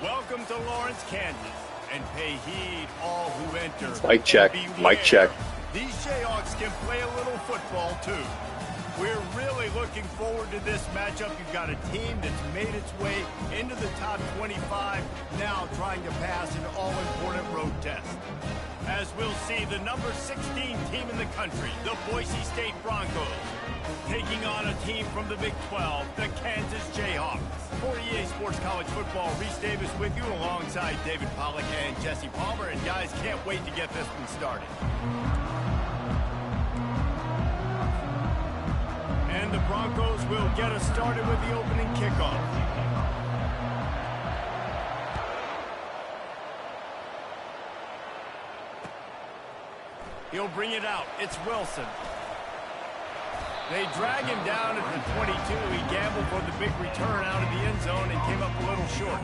Welcome to Lawrence, Kansas, and pay heed all who enter. Mic check, mic check. These Jayhawks can play a little football too. We're really looking forward to this matchup. You've got a team that's made its way into the top 25, now trying to pass an all-important road test. As we'll see, the number 16 team in the country, the Boise State Broncos, taking on a team from the Big 12, the Kansas Jayhawks. For EA Sports College Football, Reese Davis with you alongside David Pollack and Jesse Palmer. And guys, can't wait to get this one started. And the Broncos will get us started with the opening kickoff. He'll bring it out. It's Wilson. They drag him down at the 22. He gambled for the big return out of the end zone and came up a little short.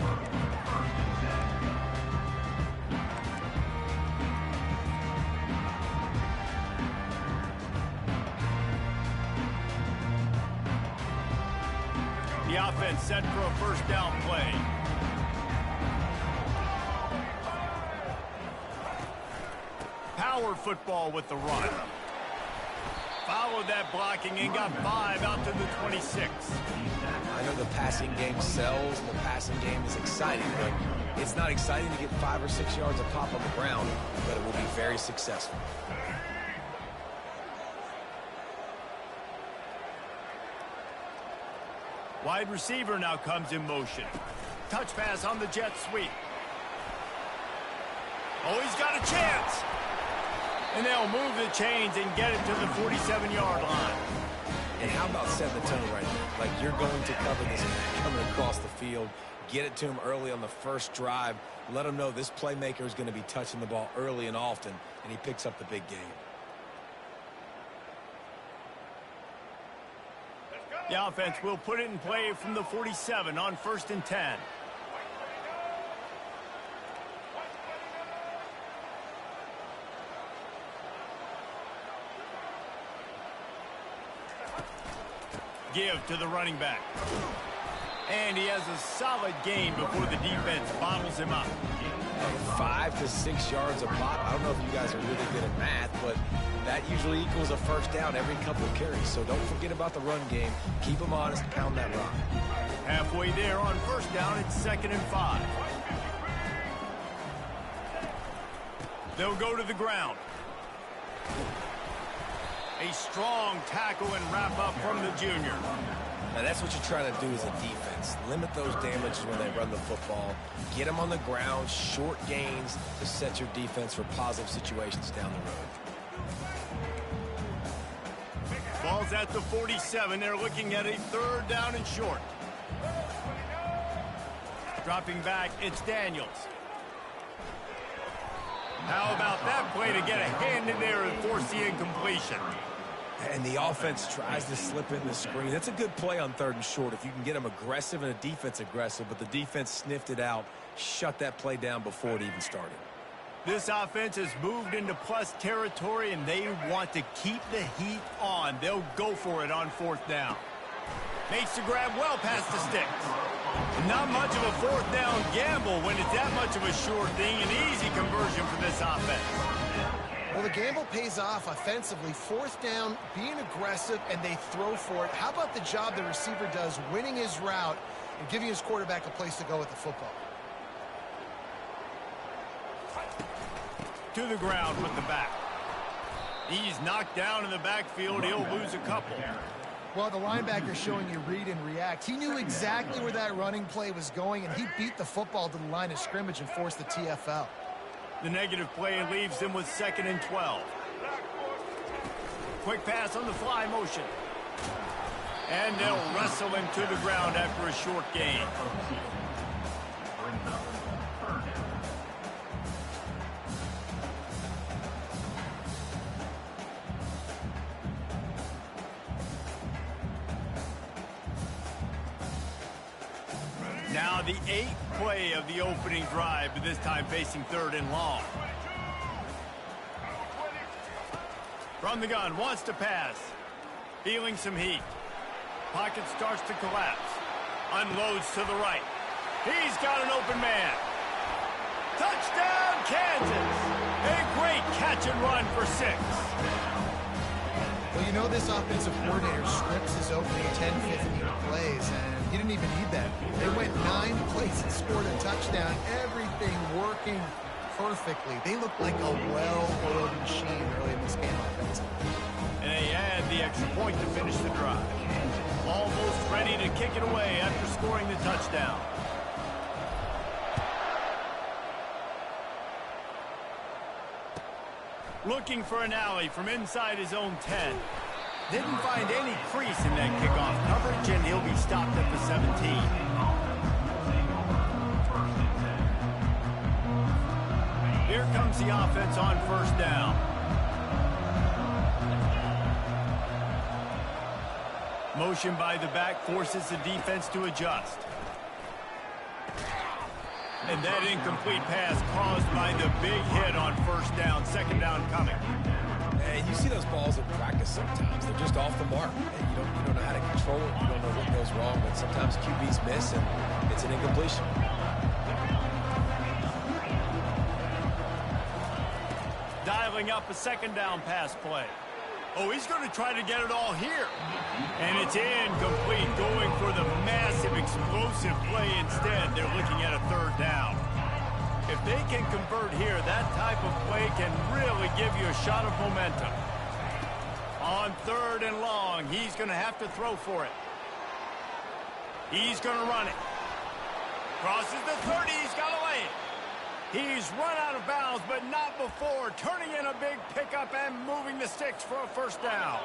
The offense set for a first down play. Power football with the run. Followed that blocking and got 5 out to the 26. I know the passing game sells and the passing game is exciting, but it's not exciting to get 5 or 6 yards a pop on the ground, but it will be very successful. Wide receiver now comes in motion. Touch pass on the jet sweep. Oh, he's got a chance. And they'll move the chains and get it to the 47-yard line. And how about setting the tone right there? Like, you're going to cover this man coming across the field. Get it to him early on the first drive. Let him know this playmaker is going to be touching the ball early and often, and he picks up the big game. The offense will put it in play from the 47 on 1st and 10. Give to the running back. And he has a solid gain before the defense bottles him up. 5 to 6 yards a pop. I don't know if you guys are really good at math, but that usually equals a first down every couple of carries. So don't forget about the run game. Keep them honest, pound that rock. Halfway there on first down, it's 2nd and 5. They'll go to the ground. A strong tackle and wrap up from the junior. Now that's what you're trying to do as a defense. Limit those damages when they run the football. Get them on the ground, short gains to set your defense for positive situations down the road. Ball's at the 47. They're looking at a 3rd down and short. Dropping back, it's Daniels. How about that play to get a hand in there and force the incompletion? And the offense tries to slip in the screen. That's a good play on 3rd and short if you can get them aggressive and a defense aggressive, but the defense sniffed it out, shut that play down before it even started. This offense has moved into plus territory, and they want to keep the heat on. They'll go for it on 4th down. Makes the grab well past the sticks. Not much of a 4th down gamble when it's that much of a sure thing. An easy conversion for this offense. Well, the gamble pays off offensively. 4th down, being aggressive, and they throw for it. How about the job the receiver does winning his route and giving his quarterback a place to go with the football? To the ground with the back. He's knocked down in the backfield. He'll lose a couple. Well, the linebacker showing you read and react. He knew exactly where that running play was going, and he beat the football to the line of scrimmage and forced the TFL. The negative play leaves them with 2nd and 12. Quick pass on the fly motion. And they'll wrestle him to the ground after a short gain. Now the 8th play of the opening drive, but this time facing 3rd and long. From the gun, wants to pass. Feeling some heat. Pocket starts to collapse. Unloads to the right. He's got an open man. Touchdown, Kansas. A great catch and run for 6. Well, you know this offensive coordinator scripts his opening 10, 15 plays, and he didn't even need that. They went 9 plays and scored a touchdown. Everything working perfectly. They look like a well-oiled machine early in this game offensively. And they add the extra point to finish the drive. Almost ready to kick it away after scoring the touchdown. Looking for an alley from inside his own 10. Didn't find any crease in that kickoff coverage, and he'll be stopped at the 17. Here comes the offense on first down. Motion by the back forces the defense to adjust. And that incomplete pass caused by the big hit on first down. Second down coming. And you see those balls in practice sometimes. They're just off the mark. And you don't know how to control it. You don't know what goes wrong. But sometimes QBs miss, and it's an incompletion. Dialing up a second down pass play. Oh, he's going to try to get it all here. And it's incomplete, going for the massive, explosive play instead. They're looking at a third down. If they can convert here, that type of play can really give you a shot of momentum. On third and long, he's going to have to throw for it. He's going to run it. Crosses the 30, he's got to lay it. He's run out of bounds, but not before. Turning in a big pickup and moving the sticks for a first down.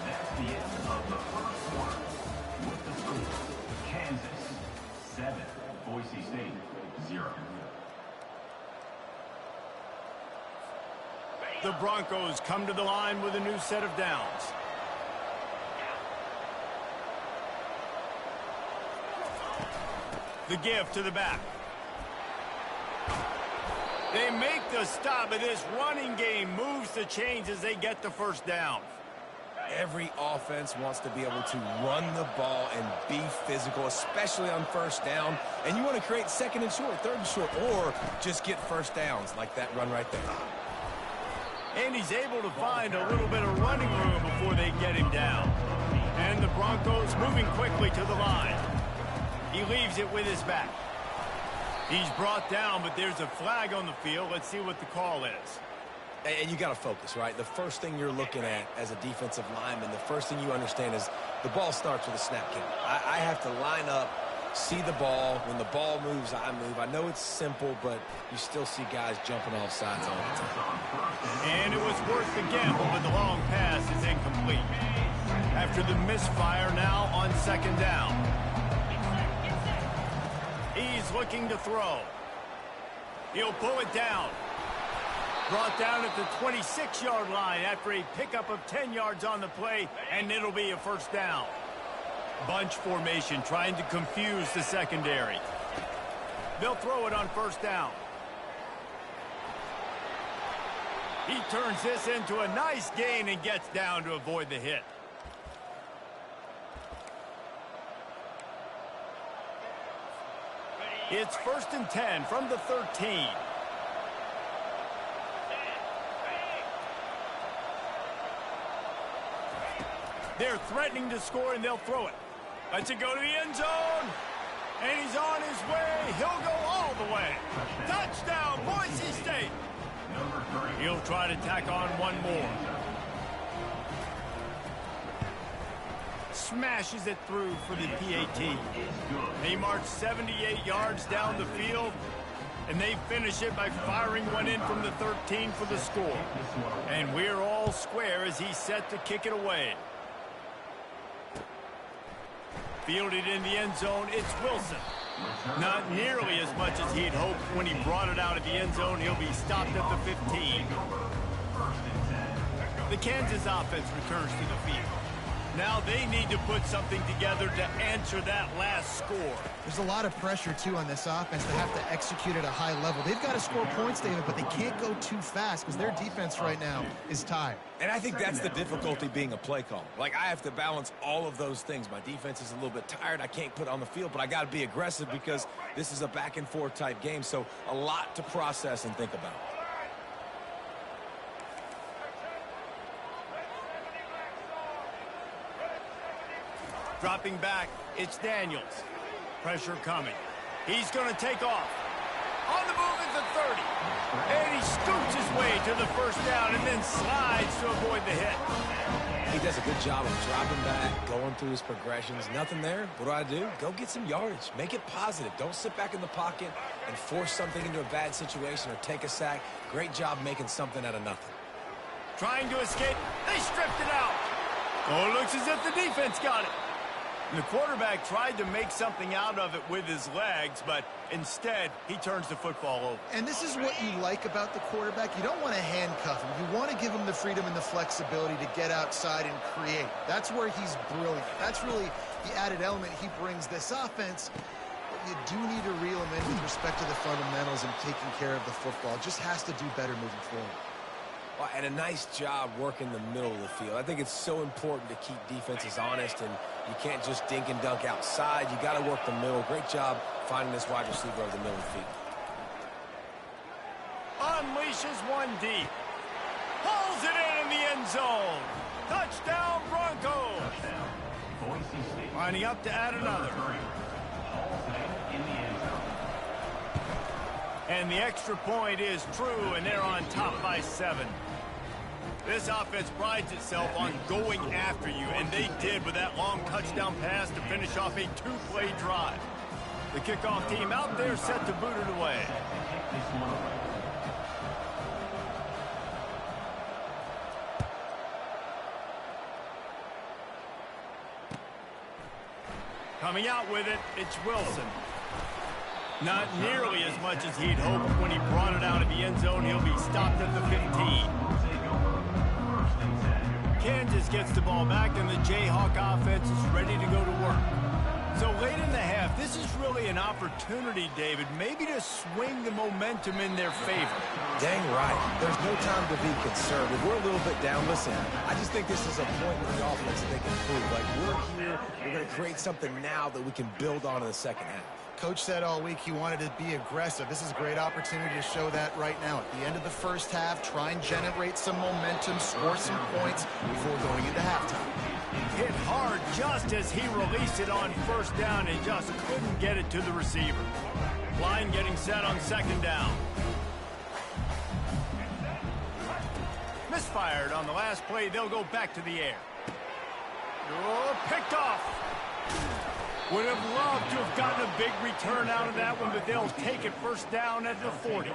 That's the end of the first quarter. With the score, Kansas 7, Boise State 0. The Broncos come to the line with a new set of downs. The give to the back. They make the stop, and this running game moves the chains as they get the first down. Every offense wants to be able to run the ball and be physical, especially on first down. And you want to create second and short, third and short, or just get first downs like that run right there. And he's able to find a little bit of running room before they get him down. And the Broncos moving quickly to the line. He leaves it with his back. He's brought down, but there's a flag on the field. Let's see what the call is. And you got to focus, right? The first thing you're looking at as a defensive lineman, the first thing you understand is the ball starts with a snap count. I have to line up, see the ball. When the ball moves, I move. I know it's simple, but you still see guys jumping off sides all the time. And it was worth the gamble, but the long pass is incomplete. After the misfire, now on second down. He's looking to throw. He'll pull it down. Brought down at the 26-yard line after a pickup of 10 yards on the play, and it'll be a first down. Bunch formation trying to confuse the secondary. They'll throw it on first down. He turns this into a nice gain and gets down to avoid the hit. It's 1st and 10 from the 13. They're threatening to score, and they'll throw it. Lets it go to the end zone. And he's on his way. He'll go all the way. Touchdown, Boise State. He'll try to tack on one more. Smashes it through for the PAT. They march 78 yards down the field, and they finish it by firing one in from the 13 for the score. And we're all square as he's set to kick it away. Fielded in the end zone, it's Wilson. Not nearly as much as he'd hoped when he brought it out of the end zone. He'll be stopped at the 15. The Kansas offense returns to the field. Now they need to put something together to answer that last score. There's a lot of pressure, too, on this offense. They have to execute at a high level. They've got to score points, David, but they can't go too fast because their defense right now is tired. And I think that's the difficulty being a play call. Like, I have to balance all of those things. My defense is a little bit tired. I can't put on the field, but I got to be aggressive because this is a back-and-forth type game. So a lot to process and think about. Dropping back, it's Daniels. Pressure coming. He's going to take off. On the move is the 30. And he scoots his way to the first down and then slides to avoid the hit. He does a good job of dropping back, going through his progressions. Nothing there. What do? Go get some yardage. Make it positive. Don't sit back in the pocket and force something into a bad situation or take a sack. Great job making something out of nothing. Trying to escape. They stripped it out. Oh, it looks as if the defense got it. And the quarterback tried to make something out of it with his legs, but instead, he turns the football over. And this is what you like about the quarterback. You don't want to handcuff him. You want to give him the freedom and the flexibility to get outside and create. That's where he's brilliant. That's really the added element he brings this offense. But you do need to reel him in with respect to the fundamentals and taking care of the football. Just has to do better moving forward. Well, and a nice job working the middle of the field. I think it's so important to keep defenses honest, and you can't just dink and dunk outside. You got to work the middle. Great job finding this wide receiver over the middle of the field. Unleashes one deep. Pulls it in the end zone. Touchdown, Broncos. Lining up to add another. And the extra point is true, and they're on top by 7. This offense prides itself on going after you, and they did with that long touchdown pass to finish off a 2-play drive. The kickoff team out there set to boot it away. Coming out with it, it's Wilson. Not nearly as much as he'd hoped when he brought it out of the end zone. He'll be stopped at the 15. Kansas gets the ball back, and the Jayhawk offense is ready to go to work. So late in the half, this is really an opportunity, David, maybe to swing the momentum in their favor. Dang right. There's no time to be conservative. We're a little bit down. Listen, I just think this is a point with the offense that they can improve. Like, we're here, we're going to create something now that we can build on in the second half. Coach said all week he wanted to be aggressive. This is a great opportunity to show that right now. At the end of the first half, try and generate some momentum, score some points before going into halftime. Hit hard just as he released it on first down and just couldn't get it to the receiver. Line getting set on second down. Misfired on the last play. They'll go back to the air. Oh, picked off. Would have loved to have gotten a big return out of that one, but they'll take it first down at the 40.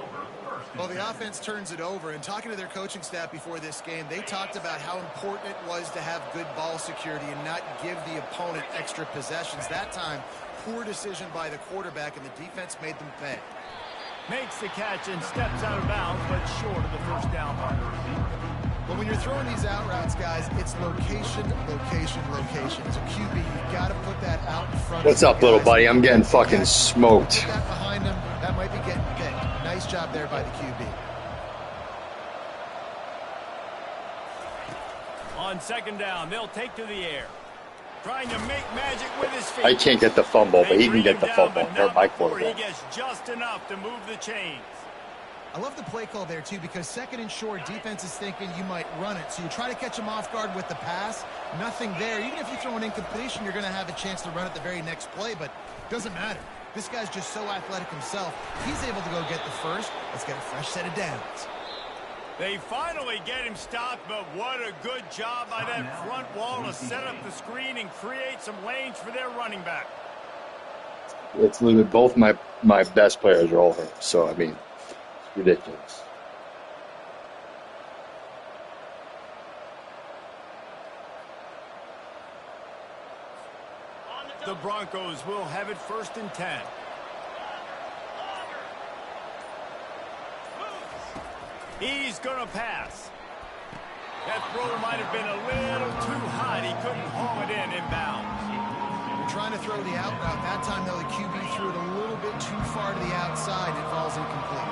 Well, the offense turns it over, and talking to their coaching staff before this game, they talked about how important it was to have good ball security and not give the opponent extra possessions. That time, poor decision by the quarterback, and the defense made them pay. Makes the catch and steps out of bounds, but short of the first down mark. But when you're throwing these out routes, guys, it's location, location, location. As a QB, you've got to put that out in front. What's up, little buddy? I'm getting fucking smoked. Put that behind him, that might be getting picked. Nice job there by the QB. On second down, they'll take to the air. Trying to make magic with his feet. I can't get the fumble, but he can get the fumble. They're my quarterback. He gets just enough to move the chains. I love the play call there, too, because second and short, defense is thinking you might run it. So you try to catch him off guard with the pass. Nothing there. Even if you throw an incompletion, you're going to have a chance to run it the very next play, but it doesn't matter. This guy's just so athletic himself. He's able to go get the first. Let's get a fresh set of downs. They finally get him stopped, but what a good job by that front wall to set up the screen and create some lanes for their running back. It's literally both my best players are all hurt, so, I mean, it's ridiculous. The Broncos will have it first and 10. He's going to pass. That throw might have been a little too hot. He couldn't haul it in inbounds. They're trying to throw the out route. That time, though, the QB threw it a little bit too far to the outside. It falls incomplete.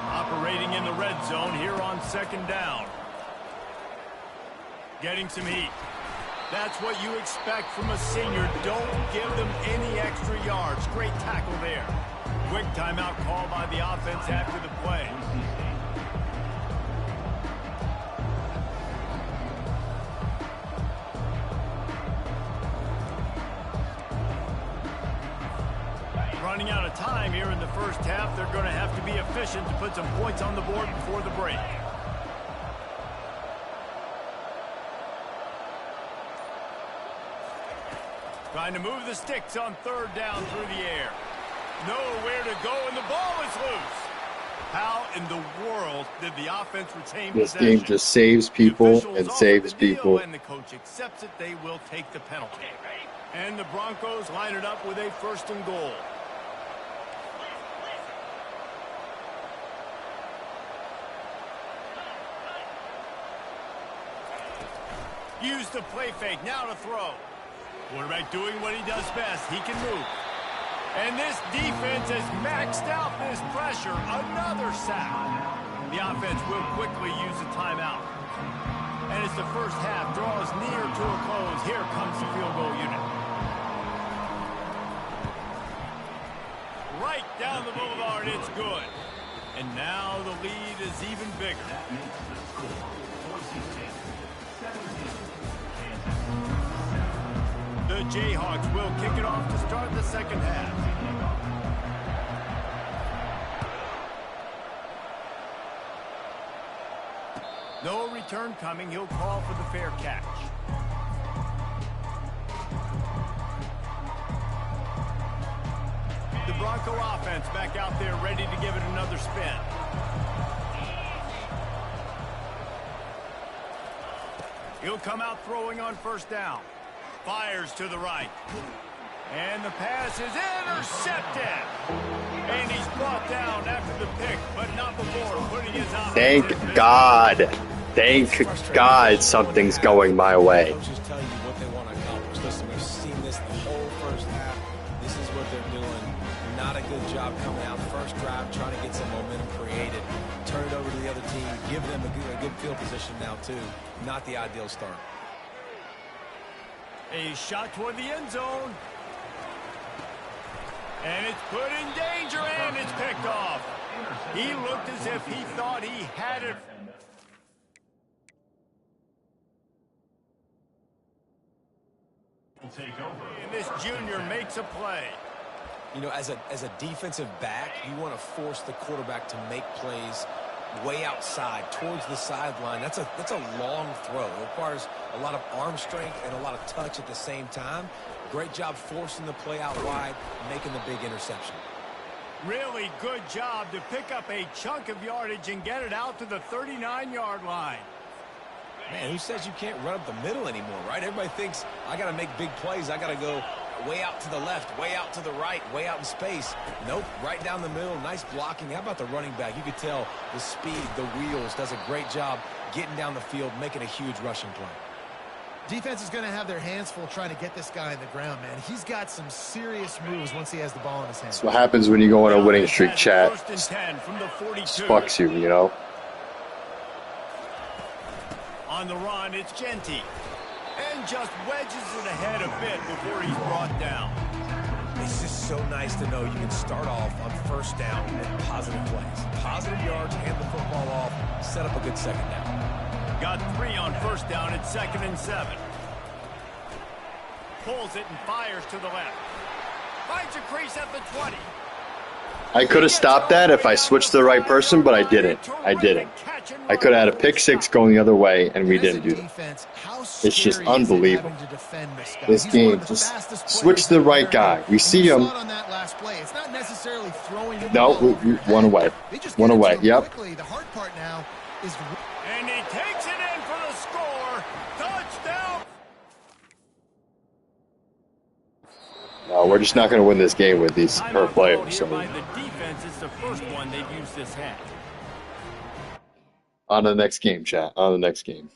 Operating in the red zone here on second down. Getting some heat. That's what you expect from a senior. Don't give them any extra yards. Great tackle there. Quick timeout call by the offense after the play. Running out of time here in the first half. They're going to have to be efficient to put some points on the board before the break. Trying to move the sticks on third down through the air. Nowhere to go, and the ball is loose. How in the world did the offense retain This possession? game just saves people The and officials saves offer the deal, people. and the coach accepts it. They will take the penalty. And the Broncos line it up with a first and goal. Use the play fake. Now to throw. Quarterback doing what he does best. He can move. And this defense has maxed out this pressure. Another sack. The offense will quickly use a timeout. And as the first half draws near to a close, here comes the field goal unit. Right down the boulevard, it's good. And now the lead is even bigger. That makes the score. Boise State 17, Kansas 7. The Jayhawks will kick it off to start the second half. No return coming. He'll call for the fair catch. The Bronco offense back out there ready to give it another spin. He'll come out throwing on first down. Fires to the right. And the pass is intercepted. And he's brought down after the pick, but not before putting his offense in Thank business. God. Thank God something's going my way. Coaches tell you what they want to accomplish. Listen, we've seen this the whole first half. This is what they're doing. Not a good job coming out first drive, trying to get some momentum created. Turn it over to the other team. Give them a good field position now, too. Not the ideal start. A shot toward the end zone. And it's put in danger, and it's picked off. He looked as if he thought he had it. Will take over. And this junior makes a play. You know, as a defensive back, you want to force the quarterback to make plays way outside, towards the sideline. That's a long throw. It requires a lot of arm strength and a lot of touch at the same time. Great job forcing the play out wide, making the big interception. Really good job to pick up a chunk of yardage and get it out to the 39-yard line. Man, who says you can't run up the middle anymore, right? Everybody thinks, I got to make big plays. I got to go way out to the left, way out to the right, way out in space. Nope, right down the middle. Nice blocking. How about the running back? You could tell the speed, the wheels, does a great job getting down the field, making a huge rushing play. Defense is going to have their hands full trying to get this guy in the ground, man. He's got some serious moves once he has the ball in his hands. That's what happens when you go on a winning streak, chat. First and 10 from the 42. Fucks you, you know? On the run, it's Genty. And just wedges it ahead a bit before he's brought down. It's just so nice to know you can start off on first down with positive plays. Positive yards, hand the football off, set up a good second down. Got 3 on first down at 2nd and 7. Pulls it and fires to the left. Finds a crease at the 20. I could have stopped that if I switched to the right person, but I didn't. I didn't. I could have had a pick six going the other way, and we didn't do that. It's just unbelievable. This game, just switch to the right guy. We see him. No, one away. One away, yep. The hard part now is... And he takes it in for the score. Touchdown. No, we're just not going to win this game with these per players. So. By the defense, it's the first one they've used this half. On to the next game, chat. On to the next game.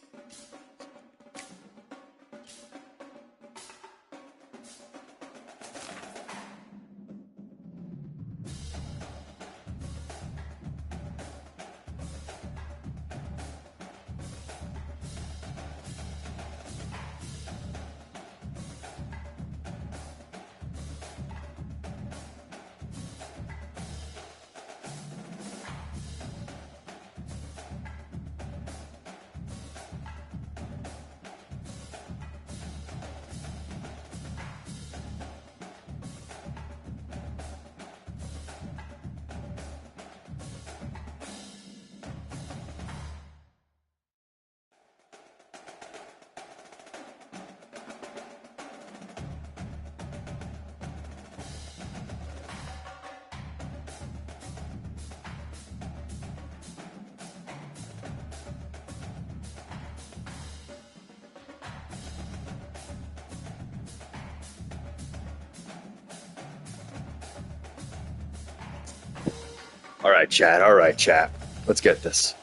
All right, chat. All right, chat. Let's get this.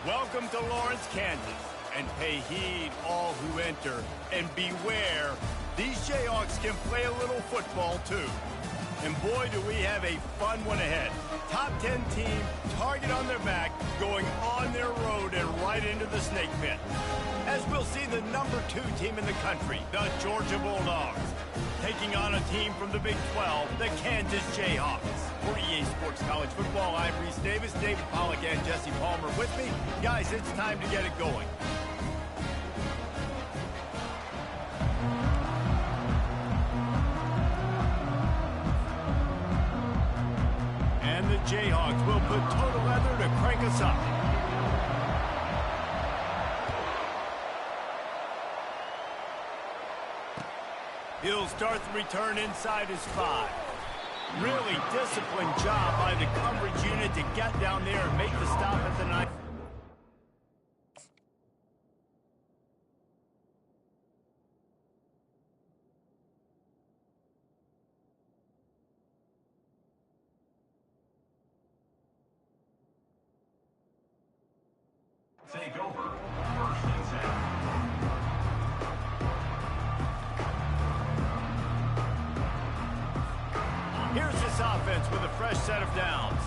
Welcome to Lawrence, Kansas, and pay heed all who enter, and beware, these Jayhawks can play a little football too. And boy, do we have a fun one ahead. Top 10 team, target on their back, going on their road and right into the snake pit. As we'll see the number 2 team in the country, the Georgia Bulldogs, taking on a team from the Big 12, the Kansas Jayhawks. For EA Sports College Football, I'm Reese Davis, David Pollack, and Jesse Palmer with me. Guys, it's time to get it going. And the Jayhawks will put total leather to crank us up. He'll start the return inside his 5. Really disciplined job by the coverage unit to get down there and make the stop at the 9. Take over. First and 10. Here's this offense with a fresh set of downs.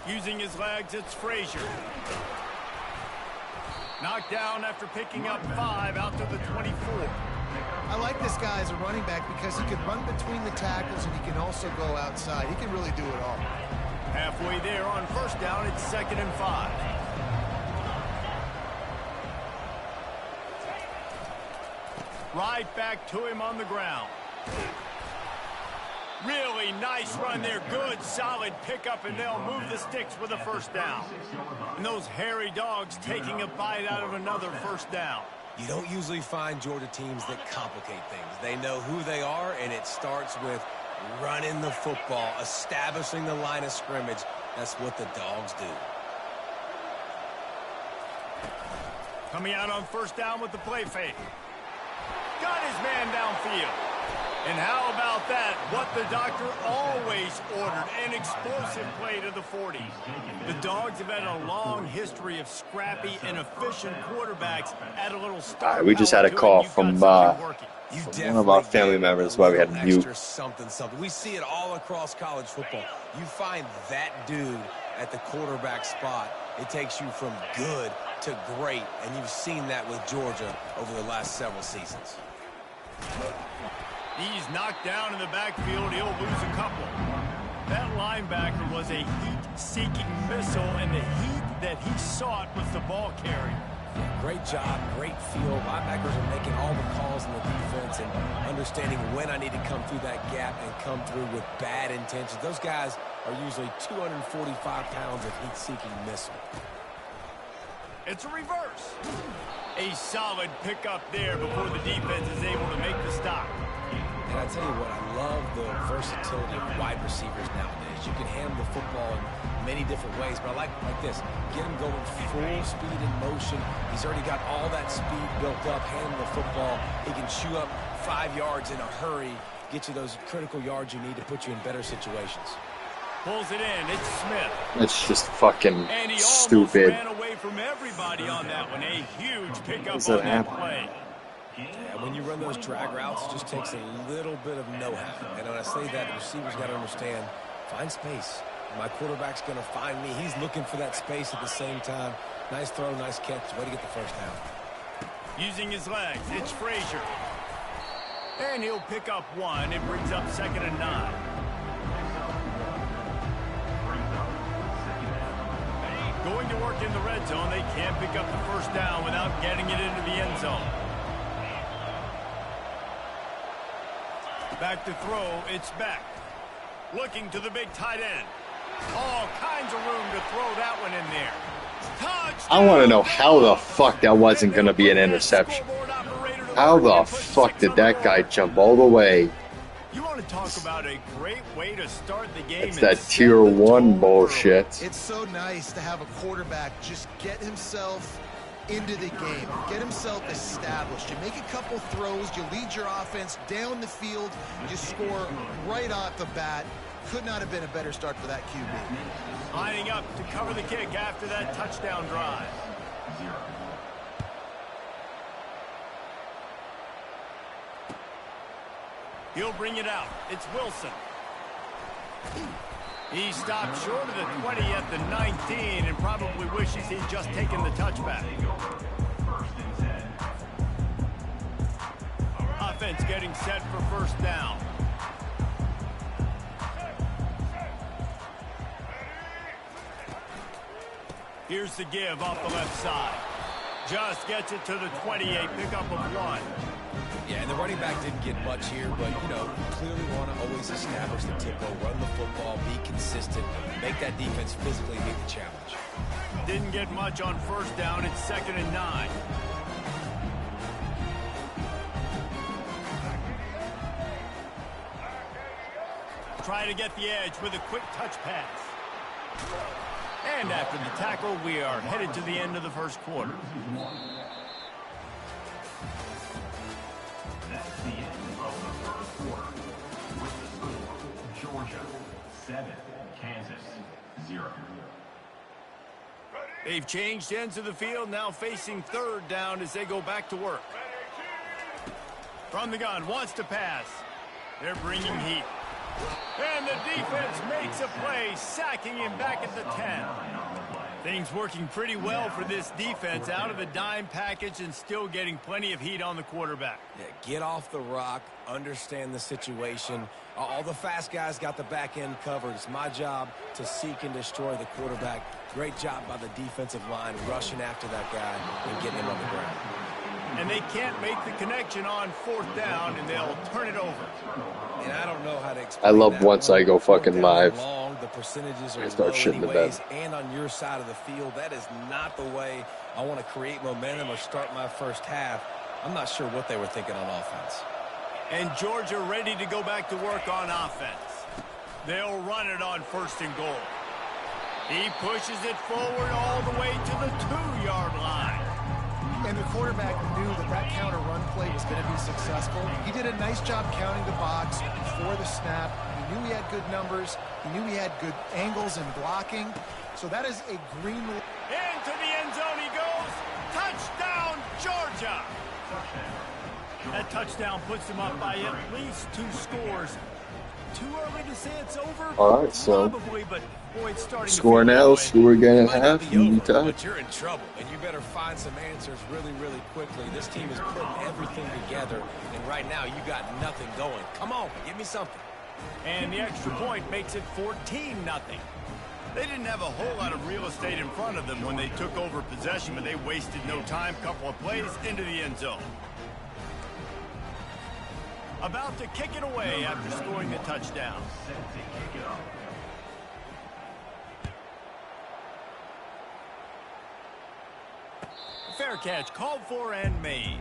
Using his legs, it's Frazier. Knocked down after picking up 5 out to the 24. I like this guy as a running back because he can run between the tackles and he can also go outside. He can really do it all. Halfway there on first down, it's 2nd and 5. Right back to him on the ground. Really nice run there. Good, solid pickup, and they'll move the sticks with a first down. And those hairy dogs taking a bite out of another first down. You don't usually find Georgia teams that complicate things. They know who they are, and it starts with running the football, establishing the line of scrimmage. That's what the dogs do. Coming out on first down with the play fake. Got his man downfield. And how about that? What the doctor always ordered, an explosive play to the 40. The Dogs have had a long history of scrappy and efficient quarterbacks. Add a little star. We just had a call from one of our family members. That's why we had to mute. Something. We see it all across college football. You find that dude at the quarterback spot. It takes you from good to great, and you've seen that with Georgia over the last several seasons. He's knocked down in the backfield. He'll lose a couple. That linebacker was a heat-seeking missile, and the heat that he sought was the ball carrier. Great job, great field. Linebackers are making all the calls in the defense and understanding when I need to come through that gap and come through with bad intentions. Those guys are usually 245 pounds of heat-seeking missile. It's a reverse. A solid pickup there before the defense is able to make the stop. And I tell you what, I love the versatility of wide receivers nowadays. You can handle the football in many different ways, but I like this. Get him going full speed in motion. He's already got all that speed built up, handling the football. He can chew up 5 yards in a hurry, get you those critical yards you need to put you in better situations. Pulls it in. It's Smith. It's just fucking and he stupid. Ran away from everybody on that one. A huge pickup on that play. Yeah, when you run those drag routes, it just takes a little bit of know-how. And when I say that, the receiver's got to understand, find space. My quarterback's going to find me. He's looking for that space at the same time. Nice throw, nice catch. Way to get the first down. Using his legs, it's Frazier. And he'll pick up one. It brings up 2nd and 9. Going to work in the red zone. They can't pick up the first down without getting it into the end zone. Back to throw, it's Beck. Looking to the big tight end. All kinds of room to throw that one in there. I want to know how the fuck that wasn't going to be an interception. How the fuck did that guy jump all the way? You want to talk about a great way to start the game? It's that tier 1 bullshit. It's so nice to have a quarterback just get himself into the game, get himself established. You make a couple throws, you lead your offense down the field, you score right off the bat. Could not have been a better start for that QB. Lining up to cover the kick after that touchdown drive. He'll bring it out. It's Wilson. He stopped short of the 20 at the 19 and probably wishes he'd just taken the touchback. Offense getting set for first down. Here's the give off the left side. Just gets it to the 28, pickup of 1. Yeah, and the running back didn't get much here, but, you know, clearly want to always establish the tempo, run the football, be consistent, make that defense physically meet the challenge. Didn't get much on first down. It's 2nd and 9. Try to get the edge with a quick touch pass. And after the tackle, we are headed to the end of the first quarter. That's the end of the first quarter. With the score, Georgia 7, Kansas 0. They've changed ends of the field, now facing 3rd down as they go back to work. From the gun, wants to pass. They're bringing heat. And the defense makes a play, sacking him back at the 10. Things working pretty well for this defense, out of the dime package and still getting plenty of heat on the quarterback. Yeah, get off the rock, understand the situation. All the fast guys got the back end covered. It's my job to seek and destroy the quarterback. Great job by the defensive line, rushing after that guy and getting him on the ground. And they can't make the connection on 4th down, and they'll turn it over. And I don't know how to explain I love that. once I go fucking live. The percentages are I start low shitting the anyways, bed. and on your side of the field, that is not the way I want to create momentum or start my first half. I'm not sure what they were thinking on offense. And Georgia ready to go back to work on offense. They'll run it on 1st and goal. He pushes it forward all the way to the 2-yard line. And the quarterback knew that that counter run play was going to be successful. He did a nice job counting the box before the snap. He knew he had good numbers. He knew he had good angles and blocking. So that is a green. Into the end zone he goes. Touchdown, Georgia. That touchdown puts them up by at least 2 scores. Too early to say it's over? All right, so probably, but boy, it's starting score to now, so we're getting half. But you're in trouble, and you better find some answers really, really quickly. This team is putting everything together, and right now you got nothing going. Come on, give me something. And the extra point makes it 14-0. They didn't have a whole lot of real estate in front of them when they took over possession, but they wasted no time. Couple of plays into the end zone. About to kick it away after scoring the touchdown. Fair catch called for and made.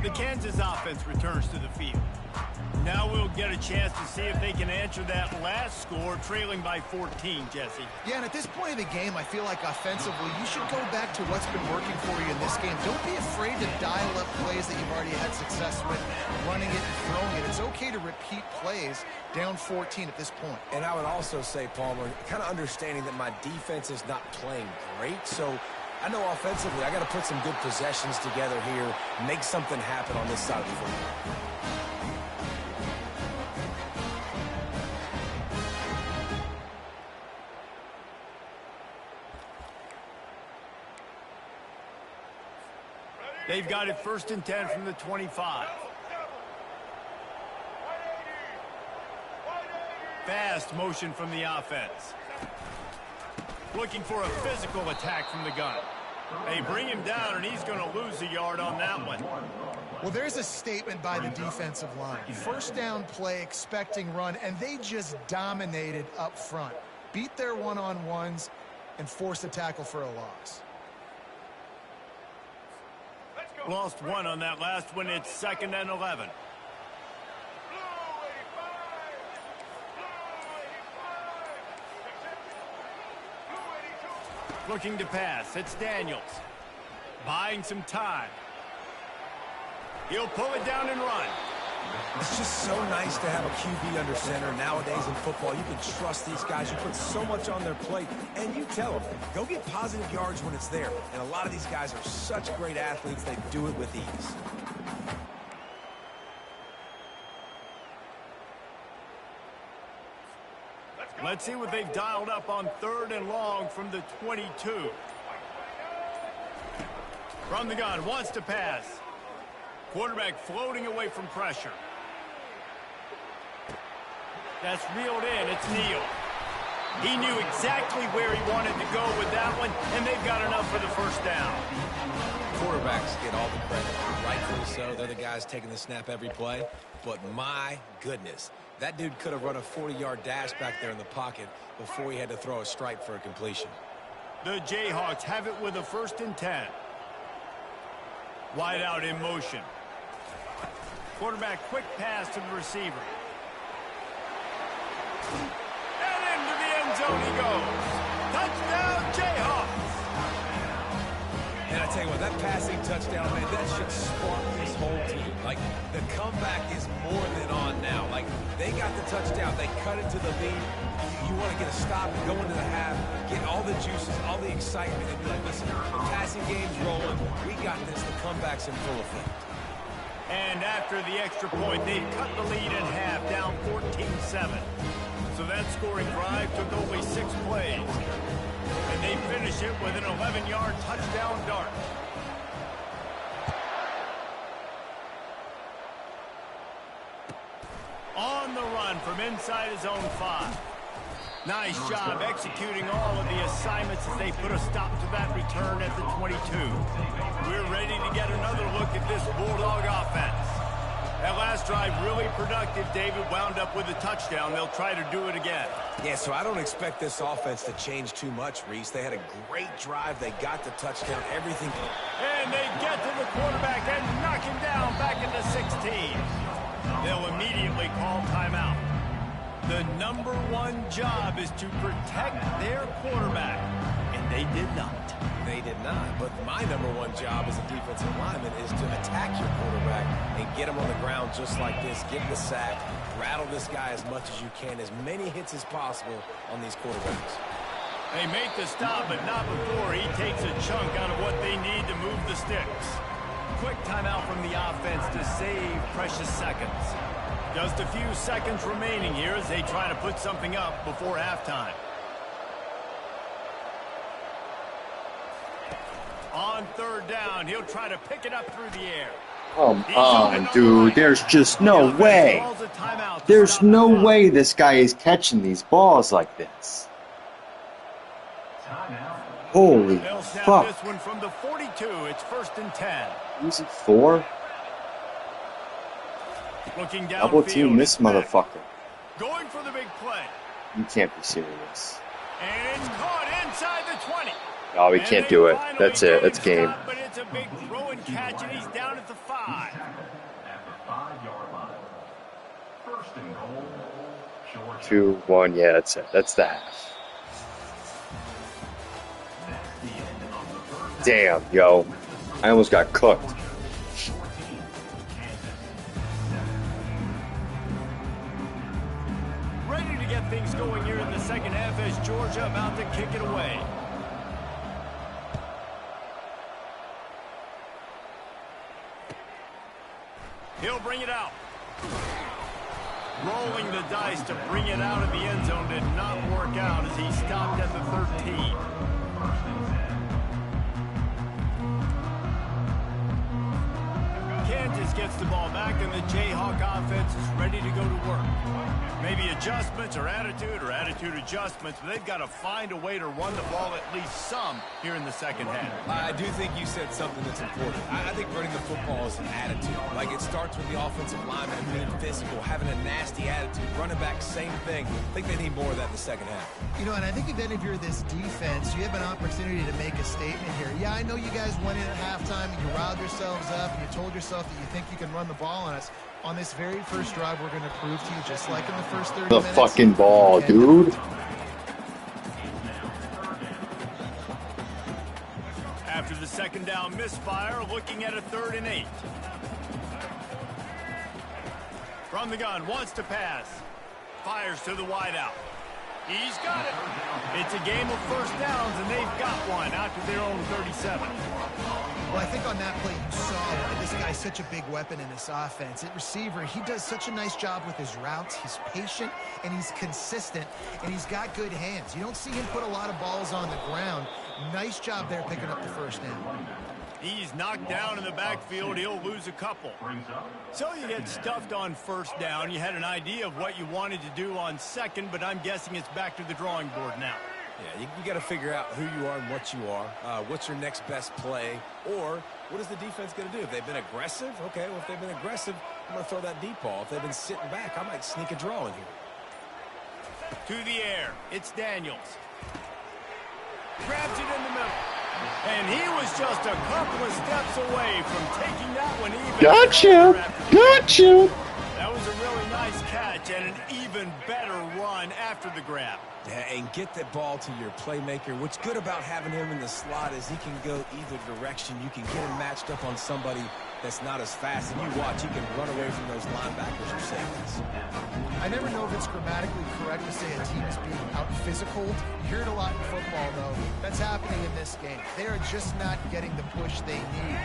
The Kansas offense returns to the field. Now we'll get a chance to see if they can answer that last score, trailing by 14, Jesse. Yeah, and at this point of the game, I feel like offensively, you should go back to what's been working for you in this game. Don't be afraid to dial up plays that you've already had success with, running it and throwing it. It's okay to repeat plays down 14 at this point. And I would also say, Palmer, kind of understanding that my defense is not playing great, so I know offensively I got to put some good possessions together here, make something happen on this side of the football. They've got it 1st and 10 from the 25. Fast motion from the offense. Looking for a physical attack from the gun. They bring him down, and he's going to lose a yard on that one. Well, there's a statement by the defensive line. First down play, expecting run, and they just dominated up front. Beat their one-on-ones and force a tackle for a loss. Lost one on that last one. It's 2nd and 11. Looking to pass. It's Daniels. Buying some time. He'll pull it down and run. It's just so nice to have a QB under center. Nowadays in football, you can trust these guys. You put so much on their plate, and you tell them, go get positive yards when it's there. And a lot of these guys are such great athletes, they do it with ease. Let's see what they've dialed up on 3rd and long from the 22. From the gun, wants to pass. Quarterback floating away from pressure. That's reeled in. It's Neal. He knew exactly where he wanted to go with that one, and they've got enough for the 1st down. Quarterbacks get all the credit. Rightfully so. They're the guys taking the snap every play. But my goodness, that dude could have run a 40-yard dash back there in the pocket before he had to throw a stripe for a completion. The Jayhawks have it with a 1st and 10. Wide out in motion. Quarterback quick pass to the receiver. And into the end zone he goes. Touchdown, Jayhawks. And I tell you what, that passing touchdown, man, that should spark this whole team. Like, the comeback is more than on now. Like, they got the touchdown. They cut it to the lead. You want to get a stop and go into the half, get all the juices, all the excitement, and be like, listen, the passing game's rolling. We got this. The comeback's in full effect. And after the extra point, they cut the lead in half, down 14-7. So that scoring drive took only 6 plays. And they finish it with an 11-yard touchdown dart. On the run from inside his own 5. Nice job executing all of the assignments as they put a stop to that return at the 22. We're ready to get another look at this Bulldog offense. That last drive really productive. David wound up with a touchdown. They'll try to do it again. Yeah, so I don't expect this offense to change too much, Reese. They had a great drive. They got the touchdown, everything. And they get to the quarterback and knock him down back at the 16. They'll immediately call timeout. The number 1 job is to protect their quarterback, and they did not. They did not, but my number 1 job as a defensive lineman is to attack your quarterback and get him on the ground just like this, get the sack, rattle this guy as much as you can, as many hits as possible on these quarterbacks. They make the stop, but not before he takes a chunk out of what they need to move the sticks. Quick timeout from the offense to save precious seconds. Just a few seconds remaining here as they try to put something up before halftime. On 3rd down, he'll try to pick it up through the air. Come on, dude. There's just no way. There's no way this guy is catching these balls like this. Holy fuck. This one from the 42. It's 1st and 10. Who's it for? Looking Double team this motherfucker. Going for the big play. You can't be serious. And it's caught inside the 20. Oh, we can't do it. That's it. It's game. Stop, but it's a big throw and catch, and he's down at the 5. At the 5-yard line. First and goal, Georgia. 2-1. Yeah, that's it. That's the half. That's the end of the first. Damn, yo. I almost got cooked. 14, Kansas. Ready to get things going here in the second half as Georgia about to kick it away. He'll bring it out. Rolling the dice to bring it out of the end zone did not work out as he stopped at the 13. Kansas gets the ball back, and the Jayhawk offense is ready to go to work. Maybe adjustments or attitude adjustments, but they've got to find a way to run the ball at least some here in the second half. I do think you said something that's important. I think running the football is an attitude. Like, it starts with the offensive lineman being physical, having a nasty attitude. Running back, same thing. I think they need more of that in the second half. You know, and I think if you're this defense, you have an opportunity to make a statement here. Yeah, I know you guys went in at halftime and you riled yourselves up and you told yourself that you think you can run the ball on us. On this very first drive, we're going to prove to you, just like in the first 30 minutes. The fucking ball, dude. After the second down misfire, looking at a 3rd and 8. From the gun, wants to pass. Fires to the wideout. He's got it. It's a game of first downs, and they've got one out to their own 37. Well, I think on that play you saw why this guy's such a big weapon in this offense. At receiver, he does such a nice job with his routes. He's patient, and he's consistent, and he's got good hands. You don't see him put a lot of balls on the ground. Nice job there picking up the first down. He's knocked down in the backfield. He'll lose a couple. So you get stuffed on first down. You had an idea of what you wanted to do on second, but I'm guessing it's back to the drawing board now. Yeah, you got to figure out who you are and what you are. What's your next best play? Or what is the defense going to do? If they've been aggressive, okay, well, if they've been aggressive, I'm going to throw that deep ball. If they've been sitting back, I might sneak a draw in here. To the air. It's Daniels. Grabs it in the middle. And he was just a couple of steps away from taking that one even. Gotcha! Gotcha! That was a really nice catch and an even better run after the grab. Yeah, and get that ball to your playmaker. What's good about having him in the slot is he can go either direction. You can get him matched up on somebody that's not as fast, and you watch, he can run away from those linebackers or safeties. I never know if it's grammatically correct to say a team is being out-physical. You hear it a lot in football, though. That's happening in this game. They are just not getting the push they need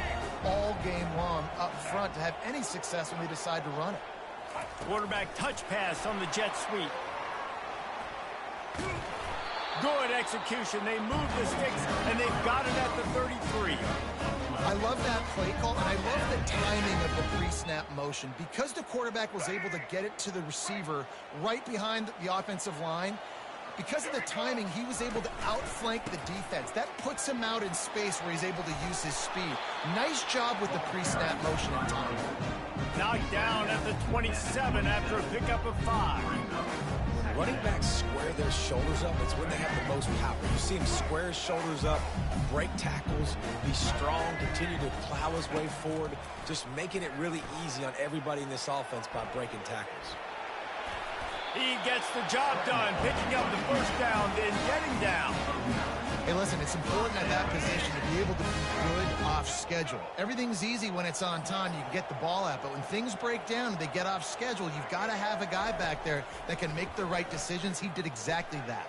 all game long up front to have any success when they decide to run it. Quarterback touch pass on the jet sweep. Good execution. They move the sticks, and they've got it at the 33. I love that play call, and I love the timing of the pre-snap motion. Because the quarterback was able to get it to the receiver right behind the offensive line, because of the timing, he was able to outflank the defense. That puts him out in space where he's able to use his speed. Nice job with the pre-snap motion and timing. Knocked down at the 27 after a pickup of 5. Running backs square their shoulders up. It's when they have the most power. You see him square his shoulders up, break tackles, be strong, continue to plow his way forward, just making it really easy on everybody in this offense by breaking tackles. He gets the job done, picking up the first down, then getting down. Hey, listen, it's important at that position to be able to be good off schedule. Everything's easy when it's on time. You can get the ball out, but when things break down and they get off schedule, you've got to have a guy back there that can make the right decisions. He did exactly that.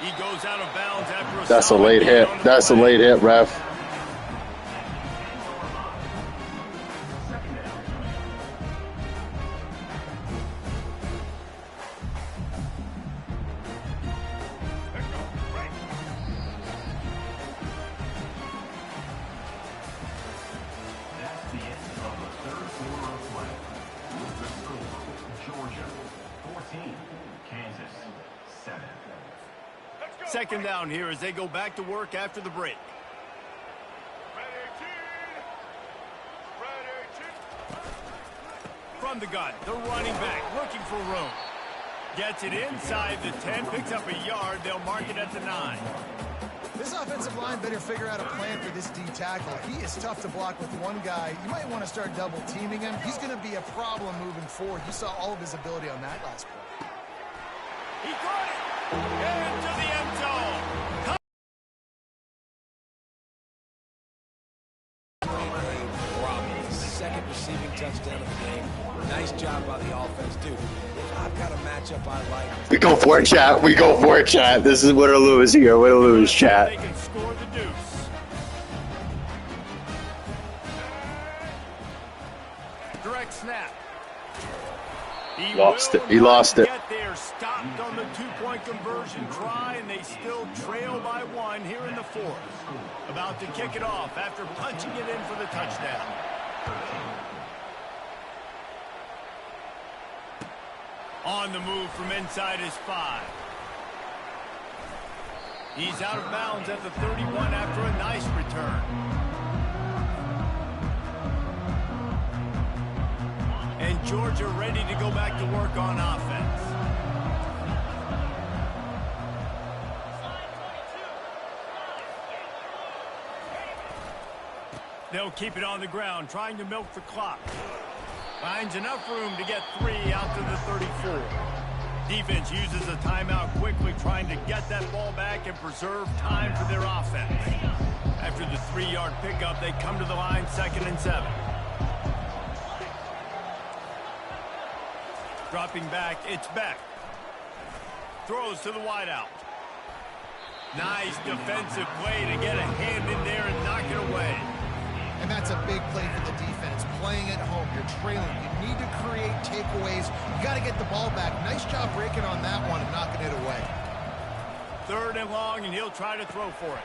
He goes out of bounds after a That's a late hit. That's a late hit, ref. Second down here as they go back to work after the break. from the gun. The running back looking for room. Gets it inside the 10, picks up a yard. They'll mark it at the 9. This offensive line better figure out a plan for this D tackle. He is tough to block with one guy. You might want to start double teaming him. He's going to be a problem moving forward. You saw all of his ability on that last play. He caught it into the end zone. Second receiving touchdown of the game. Nice job by the offense, dude. If I've got a matchup I like, we go for it, chat. We go for it, chat. This is win or lose here. Win or lose, chat. They can score the deuce. Direct snap. He lost it. He lost it. Get there, stopped on the 2-point conversion try, and they still trail by 1 here in the 4th. About to kick it off after punching it in for the touchdown. On the move from inside his 5. He's out of bounds at the 31 after a nice return. And Georgia ready to go back to work on offense. They'll keep it on the ground, trying to milk the clock. Finds enough room to get 3 out to the 34. Defense uses a timeout quickly, trying to get that ball back and preserve time for their offense. After the 3-yard pickup, they come to the line 2nd and 7. Dropping back, it's Beck. Throws to the wideout. Nice defensive play to get a hand in there and knock it away. And that's a big play for the defense. Playing at home, you're trailing. You need to create takeaways. You got to get the ball back. Nice job breaking on that one and knocking it away. 3rd and long, and he'll try to throw for it.